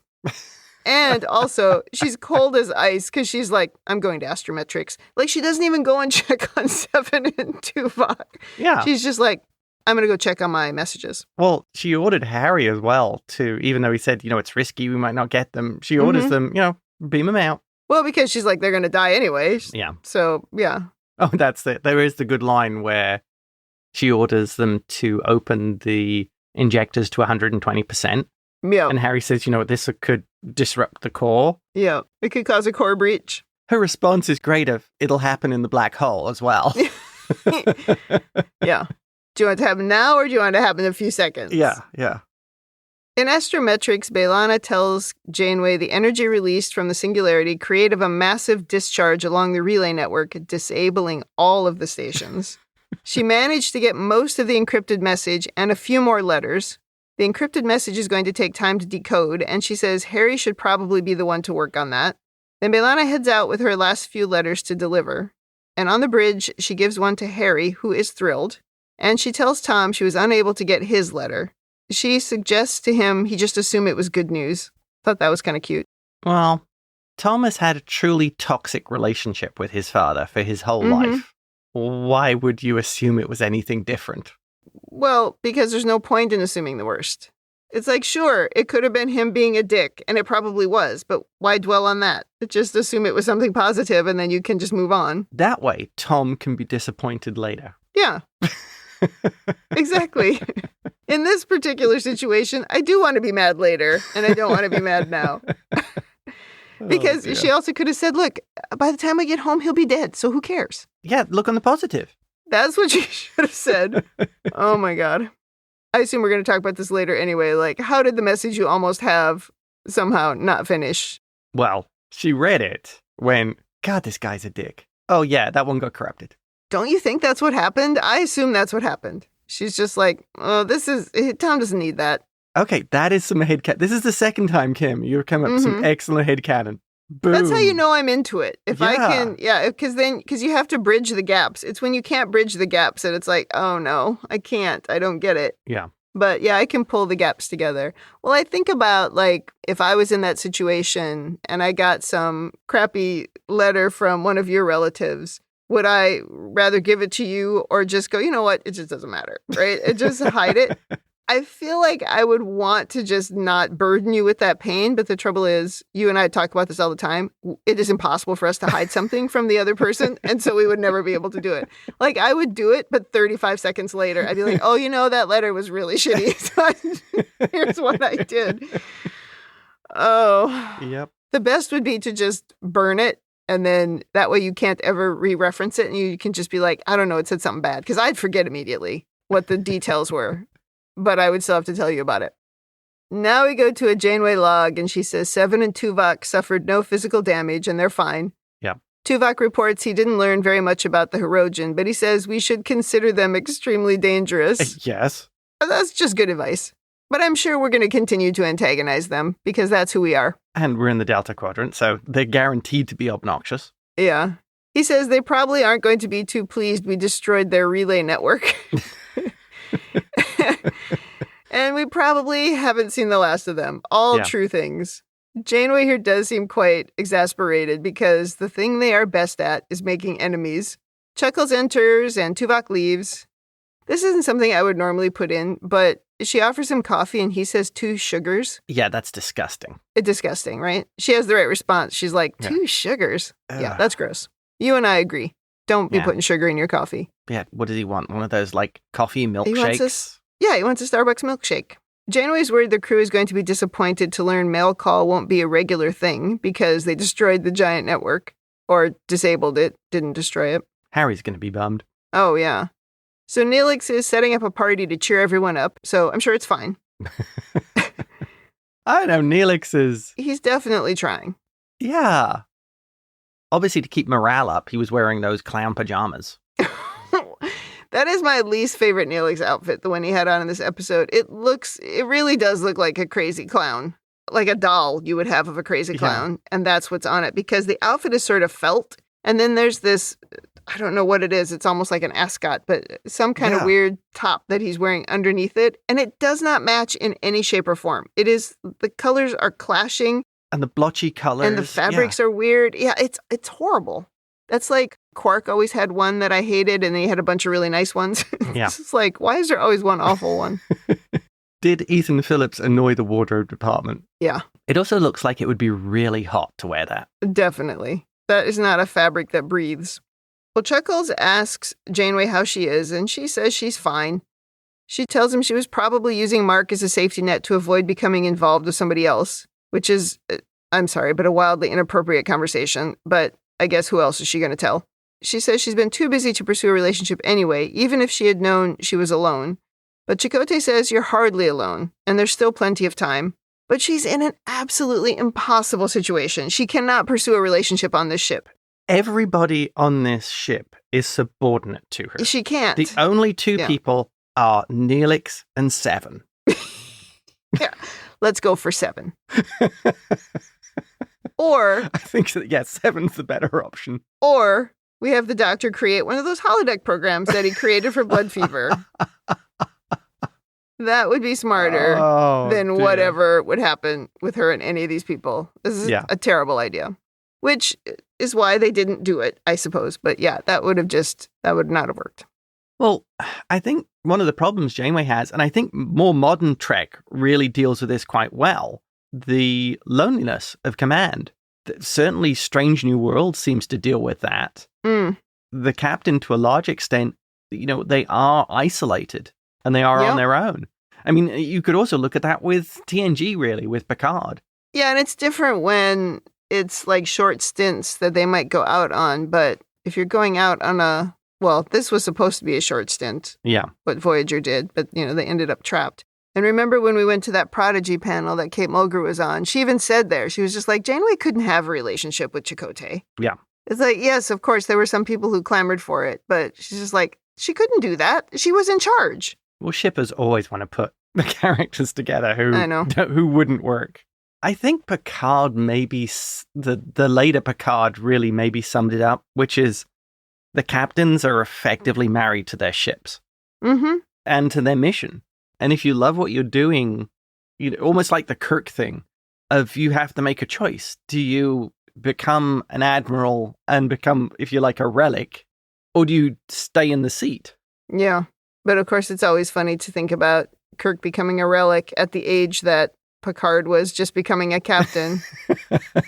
And also, she's cold as ice because she's like, I'm going to astrometrics. Like, she doesn't even go and check on Seven and Tuvok. Yeah. She's just like, I'm going to go check on my messages. Well, she ordered Harry as well to, even though he said, it's risky, we might not get them. She orders them, beam them out. Well, because she's like, they're going to die anyway. Yeah. So, yeah. Oh, that's it. There is the good line where she orders them to open the injectors to 120%. Yeah. And Harry says, this could disrupt the core. Yeah. It could cause a core breach. Her response is great of, it'll happen in the black hole as well. Yeah. Do you want it to happen now, or do you want it to happen in a few seconds? Yeah. In astrometrics, B'Elanna tells Janeway the energy released from the singularity created a massive discharge along the relay network, disabling all of the stations. She managed to get most of the encrypted message and a few more letters. The encrypted message is going to take time to decode, and she says Harry should probably be the one to work on that. Then B'Elanna heads out with her last few letters to deliver. And on the bridge, she gives one to Harry, who is thrilled. And she tells Tom she was unable to get his letter. She suggests to him he just assume it was good news. Thought that was kind of cute. Well, Tom has had a truly toxic relationship with his father for his whole life. Why would you assume it was anything different? Well, because there's no point in assuming the worst. It's like, sure, it could have been him being a dick, and it probably was, but why dwell on that? Just assume it was something positive, and then you can just move on. That way, Tom can be disappointed later. Yeah. Exactly. In this particular situation, I do want to be mad later, and I don't want to be mad now. Because dear. she also could have said, look, by the time we get home, he'll be dead, so who cares? Yeah, look on the positive. That's what she should have said. Oh, my God. I assume we're going to talk about this later anyway. Like, how did the message you almost have somehow not finish? Well, she read it when, God, this guy's a dick. Oh, yeah, that one got corrupted. Don't you think that's what happened? I assume that's what happened. She's just like, oh, Tom doesn't need that. Okay, that is some headcanon. This is the second time, Kim, you've come up with some excellent headcanon. Boom. That's how you know I'm into it. If I Yeah. can, because you have to bridge the gaps. It's when you can't bridge the gaps that it's like, oh no, I can't. I don't get it. Yeah. But yeah, I can pull the gaps together. Well, I think about like if I was in that situation and I got some crappy letter from one of your relatives, would I rather give it to you or just go, you know what? It just doesn't matter, right? It just hide it. I feel like I would want to just not burden you with that pain. But the trouble is, you and I talk about this all the time. It is impossible for us to hide something from the other person. And so we would never be able to do it. Like I would do it, but 35 seconds later, I'd be like, oh, you know, that letter was really shitty. So here's what I did. Oh, Yep. the best would be to just burn it. And then that way you can't ever re-reference it. And you can just be like, I don't know, it said something bad. Because I'd forget immediately what the details were. But I would still have to tell you about it. Now we go to a Janeway log, and she says Seven and Tuvok suffered no physical damage, and they're fine. Yeah. Tuvok reports he didn't learn very much about the Hirogen, but he says we should consider them extremely dangerous. Yes. That's just good advice. But I'm sure we're going to continue to antagonize them, because that's who we are. And we're in the Delta Quadrant, so they're guaranteed to be obnoxious. Yeah. He says they probably aren't going to be too pleased we destroyed their relay network. And we probably haven't seen the last of them. All true things. Janeway here does seem quite exasperated because the thing they are best at is making enemies. Chuckles enters and Tuvok leaves. This isn't something I would normally put in, but she offers him coffee and he says 2 sugars. Yeah, that's disgusting. It's disgusting, right? She has the right response. She's like, 2 sugars? Yeah, that's gross. You and I agree. Don't be putting sugar in your coffee. Yeah, what does he want? One of those, like, coffee milkshakes? He wants a Starbucks milkshake. Janeway's worried the crew is going to be disappointed to learn mail call won't be a regular thing because they destroyed the giant network. Or disabled it, didn't destroy it. Harry's going to be bummed. Oh, yeah. So Neelix is setting up a party to cheer everyone up, so I'm sure it's fine. I know, Neelix is... He's definitely trying. Yeah. Obviously, to keep morale up, he was wearing those clown pajamas. That is my least favorite Neelix outfit, the one he had on in this episode. It really does look like a crazy clown. Like a doll you would have of a crazy clown. And that's what's on it. Because the outfit is sort of felt. And then there's this, I don't know what it is. It's almost like an ascot, but some kind of weird top that he's wearing underneath it. And it does not match in any shape or form. The colors are clashing. And the blotchy colors. And the fabrics are weird. Yeah, it's horrible. That's like Quark always had one that I hated, and then he had a bunch of really nice ones. Yeah. It's like, why is there always one awful one? Did Ethan Phillips annoy the wardrobe department? Yeah. It also looks like it would be really hot to wear that. Definitely. That is not a fabric that breathes. Well, Chuckles asks Janeway how she is, and she says she's fine. She tells him she was probably using Mark as a safety net to avoid becoming involved with somebody else, which is, I'm sorry, but a wildly inappropriate conversation. But I guess who else is she going to tell? She says she's been too busy to pursue a relationship anyway, even if she had known she was alone. But Chakotay says you're hardly alone, and there's still plenty of time. But she's in an absolutely impossible situation. She cannot pursue a relationship on this ship. Everybody on this ship is subordinate to her. She can't. The only 2 people are Neelix and Seven. Yeah, let's go for 7. Or... I think, Seven's the better option. Or we have the doctor create one of those holodeck programs that he created for blood fever. That would be smarter than whatever would happen with her and any of these people. This is a terrible idea. Which is why they didn't do it, I suppose. But yeah, that would not have worked. Well, I think one of the problems Janeway has, and I think more modern Trek really deals with this quite well, the loneliness of command. Certainly Strange New World seems to deal with that. The captain, to a large extent, they are isolated and they are on their own. I mean, you could also look at that with TNG, really, with Picard. Yeah, and it's different when it's like short stints that they might go out on. But if you're going out on this was supposed to be a short stint. Yeah. What Voyager did, but, they ended up trapped. And remember when we went to that Prodigy panel that Kate Mulgrew was on, she even said there, she was just like, Janeway couldn't have a relationship with Chakotay. Yeah. It's like, yes, of course, there were some people who clamored for it, but she's just like, she couldn't do that. She was in charge. Well, shippers always want to put the characters together who wouldn't work. I think Picard maybe, the later Picard really maybe summed it up, which is the captains are effectively married to their ships and to their mission. And if you love what you're doing, almost like the Kirk thing of you have to make a choice. Do you become an admiral and become, if you like, a relic, or do you stay in the seat? Yeah. But of course, it's always funny to think about Kirk becoming a relic at the age that Picard was just becoming a captain.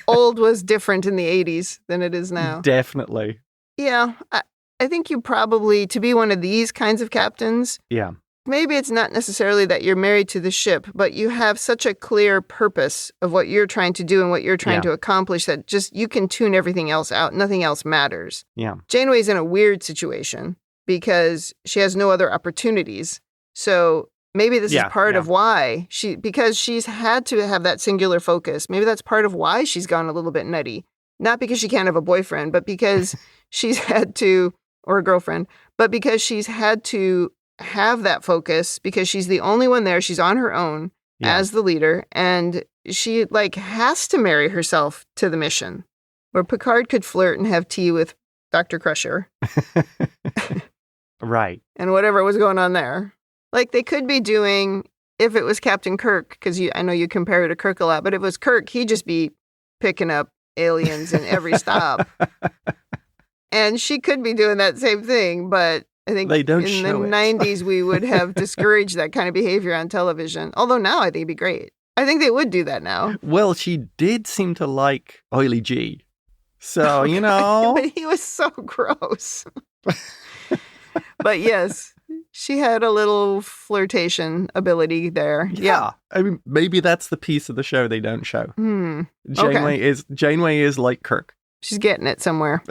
Old was different in the 80s than it is now. Definitely. Yeah. I think you probably, to be one of these kinds of captains, yeah, maybe it's not necessarily that you're married to the ship, but you have such a clear purpose of what you're trying to do and what you're trying to accomplish that just you can tune everything else out. Nothing else matters. Yeah. Janeway's in a weird situation because she has no other opportunities. So maybe this is part of why because she's had to have that singular focus. Maybe that's part of why she's gone a little bit nutty. Not because she can't have a boyfriend, but because she's had to, or a girlfriend, but because she's had to have that focus because she's the only one there. She's on her own as the leader, and she has to marry herself to the mission. Where Picard could flirt and have tea with Dr. Crusher. Right. And whatever was going on there. They could be doing, if it was Captain Kirk, because I know you compare it to Kirk a lot, but if it was Kirk, he'd just be picking up aliens in every stop. And she could be doing that same thing, but I think they don't in the show 90s, we would have discouraged that kind of behavior on television. Although now I think it'd be great. I think they would do that now. Well, she did seem to like Oily G. So, But he was so gross. But yes, she had a little flirtation ability there. Yeah. I mean, maybe that's the piece of the show they don't show. Janeway is like Kirk. She's getting it somewhere.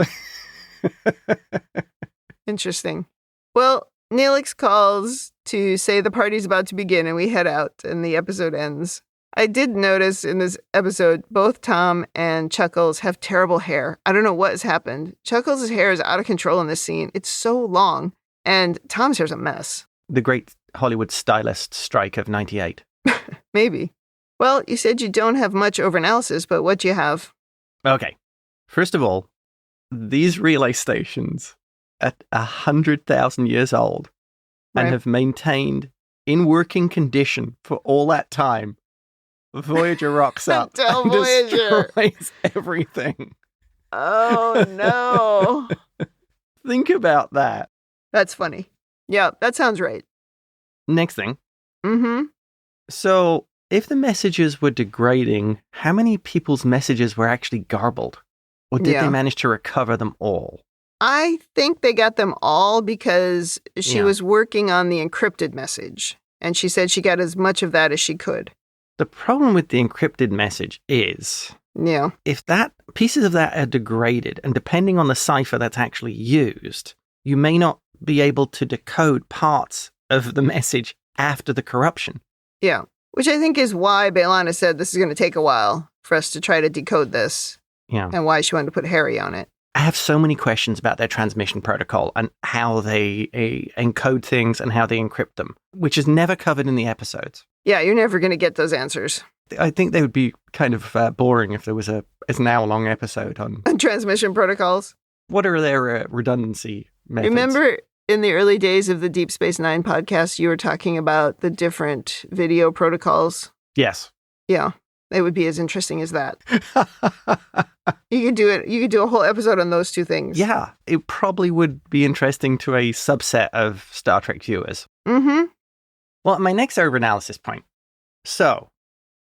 Interesting. Well, Neelix calls to say the party's about to begin and we head out and the episode ends. I did notice in this episode, both Tom and Chuckles have terrible hair. I don't know what has happened. Chuckles' hair is out of control in this scene. It's so long. And Tom's hair's a mess. The great Hollywood stylist strike of 98. Maybe. Well, you said you don't have much overanalysis, but what do you have? Okay. First of all, these relay stations are 100,000 years old and have maintained in working condition for all that time. Voyager rocks up and destroys everything. Oh, no. Think about that. That's funny. Yeah, that sounds right. Next thing. Mm-hmm. So, if the messages were degrading, how many people's messages were actually garbled? Or did they manage to recover them all? I think they got them all because she was working on the encrypted message. And she said she got as much of that as she could. The problem with the encrypted message is... if that pieces of that are degraded, and depending on the cipher that's actually used, you may not be able to decode parts of the message after the corruption. Yeah, which I think is why B'Elanna said this is going to take a while for us to try to decode this. Yeah. And why she wanted to put Harry on it. I have so many questions about their transmission protocol and how they encode things and how they encrypt them, which is never covered in the episodes. Yeah, you're never going to get those answers. I think they would be kind of boring if there was an hour-long episode on transmission protocols. What are their redundancy methods? Remember in the early days of the Deep Space Nine podcast, you were talking about the different video protocols? Yes. Yeah, they would be as interesting as that. You could do it. You could do a whole episode on those two things. Yeah, it probably would be interesting to a subset of Star Trek viewers. Mm-hmm. Well, my next overanalysis point. So,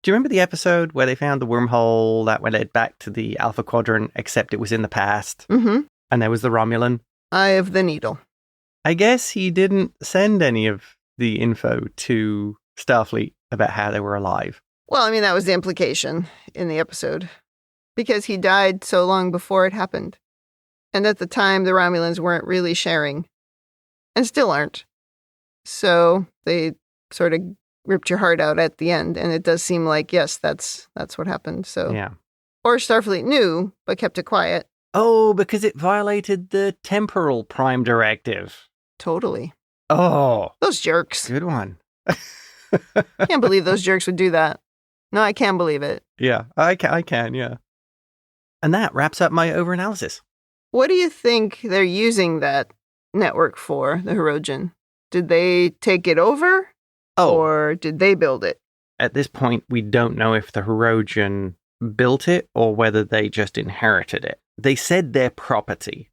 do you remember the episode where they found the wormhole that led back to the Alpha Quadrant, except it was in the past? Mm-hmm. And there was the Romulan? Eye of the Needle. I guess he didn't send any of the info to Starfleet about how they were alive. Well, I mean, that was the implication in the episode. because he died so long before it happened. And at the time, the Romulans weren't really sharing. And still aren't. So they sort of ripped your heart out at the end. And it does seem like, yes, that's what happened. So Yeah. Or Starfleet knew, but kept it quiet. Oh, because it violated the temporal prime directive. Totally. Oh. Those jerks. Good one. Can't believe those jerks would do that. No, I can believe it. Yeah, I can, yeah. And that wraps up my overanalysis. What do you think they're using that network for, the Hirogen? Did they take it over? Oh. Or did they build it? At this point, we don't know if the Hirogen built it or whether they just inherited it. They said their property.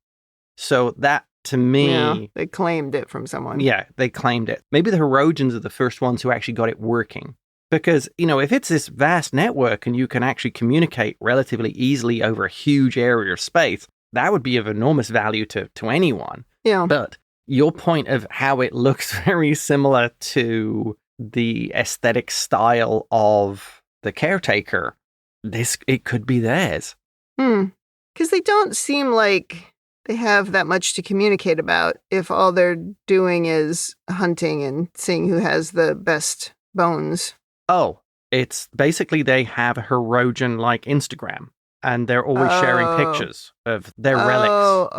So that, to me... Yeah, they claimed it from someone. Yeah, they claimed it. Maybe the Hirogens are the first ones who actually got it working. Because, if it's this vast network and you can actually communicate relatively easily over a huge area of space, that would be of enormous value to anyone. Yeah. But your point of how it looks very similar to the aesthetic style of the Caretaker, it could be theirs. Because they don't seem like they have that much to communicate about if all they're doing is hunting and seeing who has the best bones. Oh, it's basically they have a Hirogen-like Instagram, and they're always sharing pictures of their relics,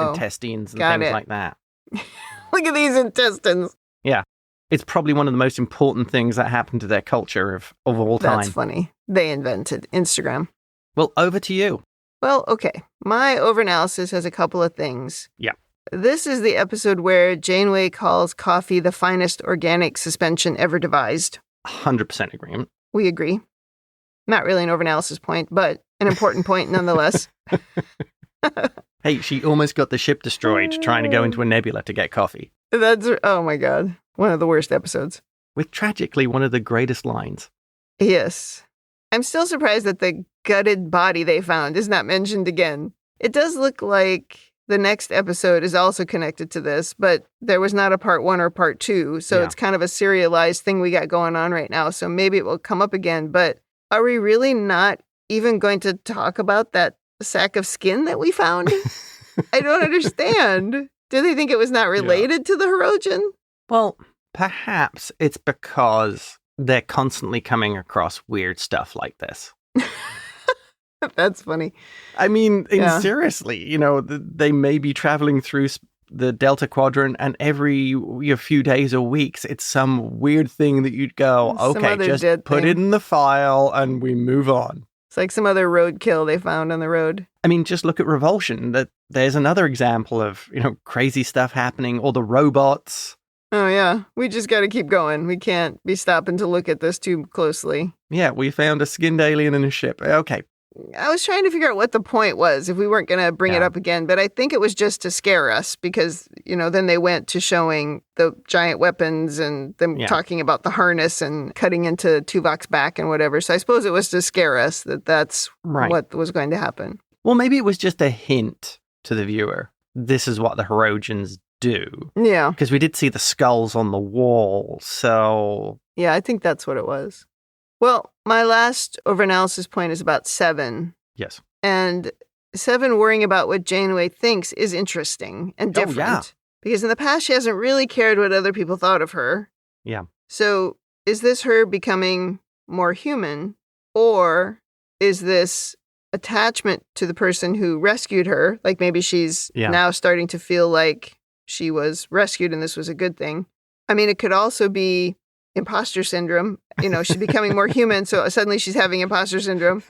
intestines, and things like that. Look at these intestines. Yeah, it's probably one of the most important things that happened to their culture of all time. That's funny. They invented Instagram. Well, over to you. Well, okay. My overanalysis has a couple of things. Yeah. This is the episode where Janeway calls coffee the finest organic suspension ever devised. 100% agreement. We agree. Not really an overanalysis point, but an important point nonetheless. Hey, she almost got the ship destroyed trying to go into a nebula to get coffee. Oh my God. One of the worst episodes. With tragically one of the greatest lines. Yes. I'm still surprised that the gutted body they found is not mentioned again. It does look like the next episode is also connected to this, but there was not a part 1 or part 2, so It's kind of a serialized thing we got going on right now, so maybe it will come up again, but are we really not even going to talk about that sack of skin that we found? I don't understand. Do they think it was not related to the Hirogen? Well, perhaps it's because they're constantly coming across weird stuff like this. That's funny. I mean, seriously, they may be traveling through the Delta Quadrant, and every few days or weeks, it's some weird thing that you'd go, okay, just put it in the file and we move on. It's like some other roadkill they found on the road. I mean, just look at Revulsion. There's another example of, crazy stuff happening, or the robots. Oh, yeah. We just got to keep going. We can't be stopping to look at this too closely. Yeah, we found a skinned alien in a ship. Okay. I was trying to figure out what the point was if we weren't going to bring it up again, but I think it was just to scare us because, then they went to showing the giant weapons and them talking about the harness and cutting into Tuvok's back and whatever. So I suppose it was to scare us that's what was going to happen. Well, maybe it was just a hint to the viewer. This is what the Hirogens do. Yeah. Because we did see the skulls on the wall, so... Yeah, I think that's what it was. Well, my last overanalysis point is about Seven. Yes. And Seven worrying about what Janeway thinks is interesting and different. Oh, yeah. Because in the past, she hasn't really cared what other people thought of her. Yeah. So is this her becoming more human, or is this attachment to the person who rescued her? Like maybe she's now starting to feel like she was rescued and this was a good thing. I mean, it could also be imposter syndrome. She's becoming more human, so suddenly she's having imposter syndrome,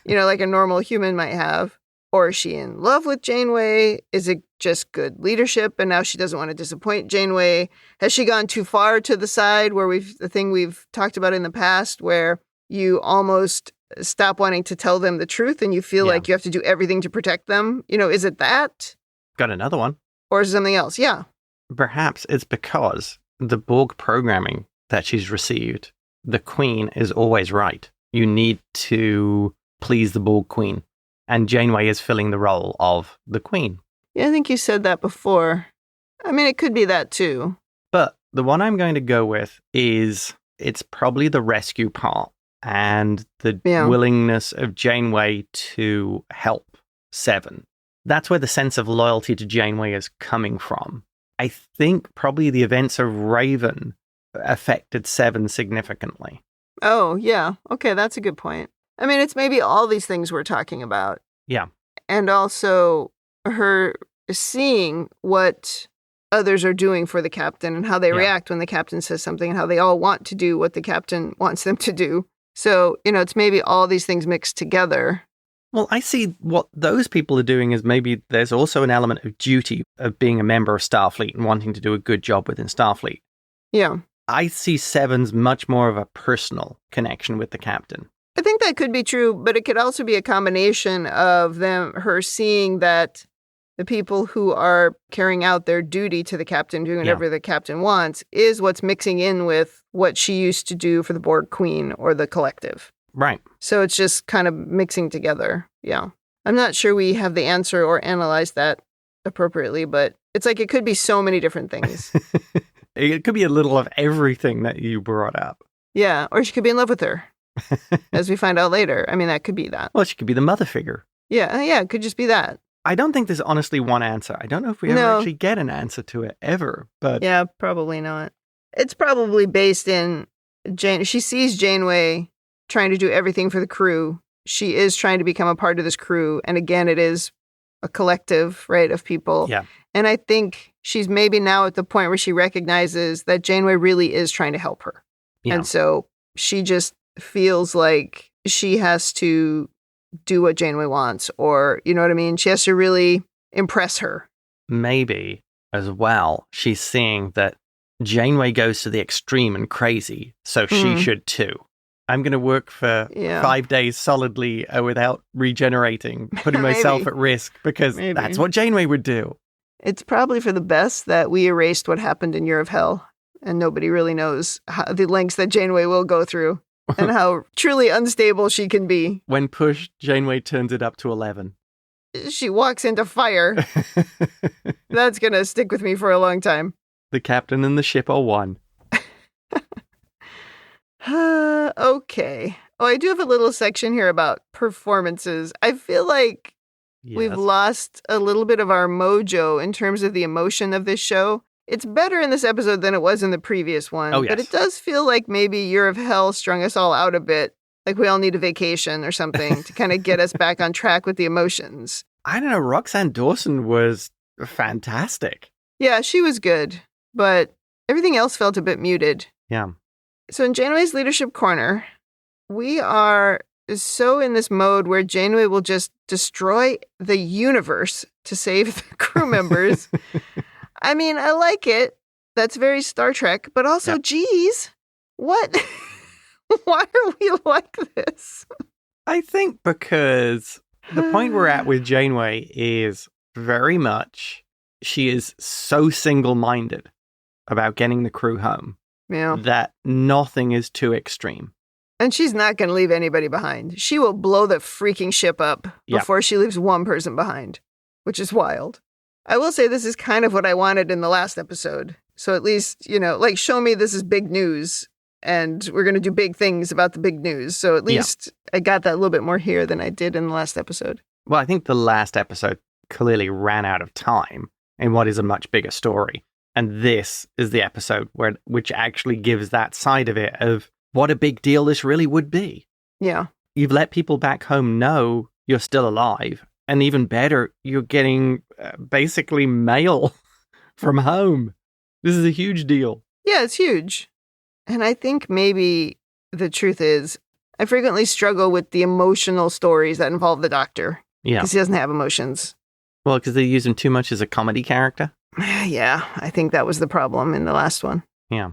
like a normal human might have. Or is she in love with Janeway? Is it just good leadership and now she doesn't want to disappoint Janeway? Has she gone too far to the side where the thing we've talked about in the past where you almost stop wanting to tell them the truth and you feel like you have to do everything to protect them? Is it that? Got another one. Or is it something else? Yeah. Perhaps it's because the Borg programming that she's received, the Queen is always right. You need to please the Borg Queen. And Janeway is filling the role of the Queen. Yeah, I think you said that before. I mean, it could be that too. But the one I'm going to go with is it's probably the rescue part. and the Yeah. willingness of Janeway to help Seven. That's where the sense of loyalty to Janeway is coming from. I think probably the events of Raven affected Seven significantly. Oh, yeah. Okay, that's a good point. I mean, it's maybe all these things we're talking about. Yeah. And also her seeing what others are doing for the captain and how they react when the captain says something and how they all want to do what the captain wants them to do. So, it's maybe all these things mixed together. Well, I see what those people are doing is maybe there's also an element of duty of being a member of Starfleet and wanting to do a good job within Starfleet. Yeah. I see Seven's much more of a personal connection with the captain. I think that could be true, but it could also be a combination of her seeing that the people who are carrying out their duty to the captain, doing whatever the captain wants, is what's mixing in with what she used to do for the Borg Queen or the collective. Right. So it's just kind of mixing together. Yeah. I'm not sure we have the answer or analyzed that appropriately, but it's like it could be so many different things. It could be a little of everything that you brought up. Yeah. Or she could be in love with her, as we find out later. I mean, that could be that. Well, she could be the mother figure. Yeah. Yeah. It could just be that. I don't think there's honestly one answer. I don't know if we ever actually get an answer to it ever, but... Yeah, probably not. It's probably based in Jane. She sees Janeway trying to do everything for the crew. She is trying to become a part of this crew. And again, it is a collective, right, of people. Yeah. And I think she's maybe now at the point where she recognizes that Janeway really is trying to help her. Yeah. And so she just feels like she has to do what Janeway wants, or, you know what I mean? She has to really impress her. Maybe, as well, she's seeing that Janeway goes to the extreme and crazy, so she should too. I'm going to work for 5 days solidly without regenerating, putting myself at risk, because that's what Janeway would do. It's probably for the best that we erased what happened in Year of Hell, and nobody really knows the lengths that Janeway will go through. And how truly unstable she can be. When pushed, Janeway turns it up to 11. She walks into fire. That's going to stick with me for a long time. The captain and the ship are one. Okay. Oh, I do have a little section here about performances. I feel like we've lost a little bit of our mojo in terms of the emotion of this show. It's better in this episode than it was in the previous one. Oh, yes. But it does feel like maybe Year of Hell strung us all out a bit. Like we all need a vacation or something to kind of get us back on track with the emotions. I don't know. Roxanne Dawson was fantastic. Yeah, she was good. But everything else felt a bit muted. Yeah. So in Janeway's leadership corner, we are so in this mode where Janeway will just destroy the universe to save the crew members. I mean, I like it. That's very Star Trek. But also, geez, what? Why are we like this? I think because the point we're at with Janeway is very much she is so single-minded about getting the crew home that nothing is too extreme. And she's not going to leave anybody behind. She will blow the freaking ship up before she leaves one person behind, which is wild. I will say this is kind of what I wanted in the last episode. So at least, like show me this is big news and we're going to do big things about the big news. So at least I got that a little bit more here than I did in the last episode. Well, I think the last episode clearly ran out of time in what is a much bigger story. And this is the episode which actually gives that side of it of what a big deal this really would be. Yeah. You've let people back home know you're still alive. And even better, you're getting basically mail from home. This is a huge deal. Yeah, it's huge. And I think maybe the truth is I frequently struggle with the emotional stories that involve the Doctor. Yeah. Because he doesn't have emotions. Well, because they use him too much as a comedy character. Yeah, I think that was the problem in the last one. Yeah.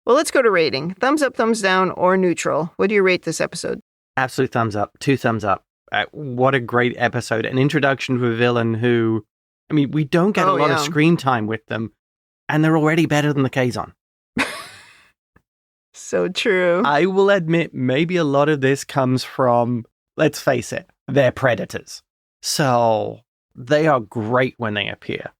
Well, let's go to rating. Thumbs up, thumbs down, or neutral. What do you rate this episode? Absolute thumbs up. 2 thumbs up. What a great episode. An introduction to a villain who, I mean, we don't get a lot of screen time with them, and they're already better than the Kazon. So true. I will admit, maybe a lot of this comes from, let's face it, they're predators. So they are great when they appear.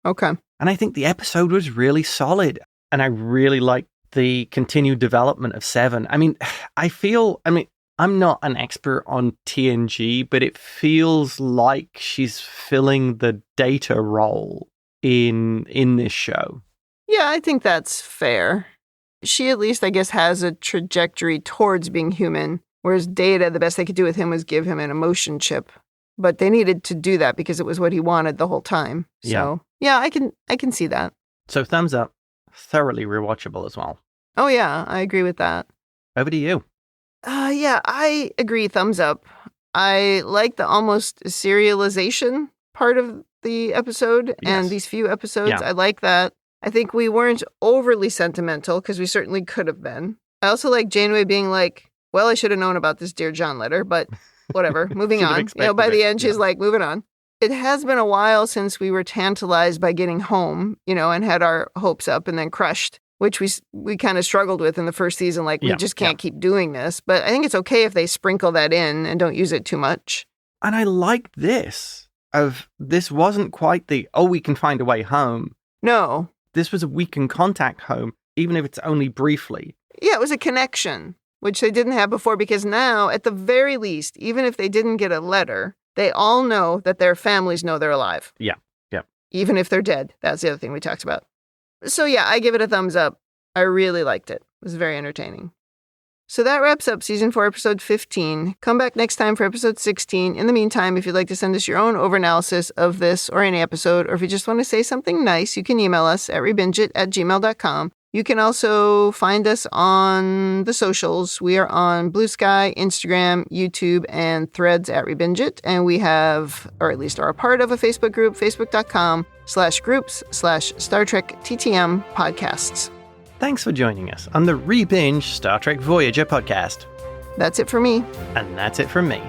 Okay. And I think the episode was really solid. And I really like the continued development of Seven. I mean, I'm not an expert on TNG, but it feels like she's filling the Data role in this show. Yeah, I think that's fair. She at least, I guess, has a trajectory towards being human, whereas Data, the best they could do with him was give him an emotion chip. But they needed to do that because it was what he wanted the whole time. So, yeah, I can see that. So thumbs up. Thoroughly rewatchable as well. Oh, yeah, I agree with that. Over to you. Yeah, I agree. Thumbs up. I like the almost serialization part of the episode and these few episodes. Yeah. I like that. I think we weren't overly sentimental because we certainly could have been. I also like Janeway being like, well, I should have known about this Dear John letter, but whatever, moving on. By the end, she's like, moving on. It has been a while since we were tantalized by getting home, and had our hopes up and then crushed, which we kind of struggled with in the first season. Like, we just can't keep doing this. But I think it's okay if they sprinkle that in and don't use it too much. And I like this. This wasn't quite the, we can find a way home. No. This was a we can contact home, even if it's only briefly. Yeah, it was a connection, which they didn't have before, because now, at the very least, even if they didn't get a letter, they all know that their families know they're alive. Yeah. Even if they're dead. That's the other thing we talked about. So yeah, I give it a thumbs up. I really liked it. It was very entertaining. So that wraps up Season 4, Episode 15. Come back next time for Episode 16. In the meantime, if you'd like to send us your own overanalysis of this or any episode, or if you just want to say something nice, you can email us at rebingeit@gmail.com. You can also find us on the socials. We are on Blue Sky, Instagram, YouTube, and Threads at ReBingeIt. And we have, or at least are a part of a Facebook group, facebook.com/groups/Star Trek TTM podcasts. Thanks for joining us on the ReBinge Star Trek Voyager podcast. That's it for me. And that's it from me.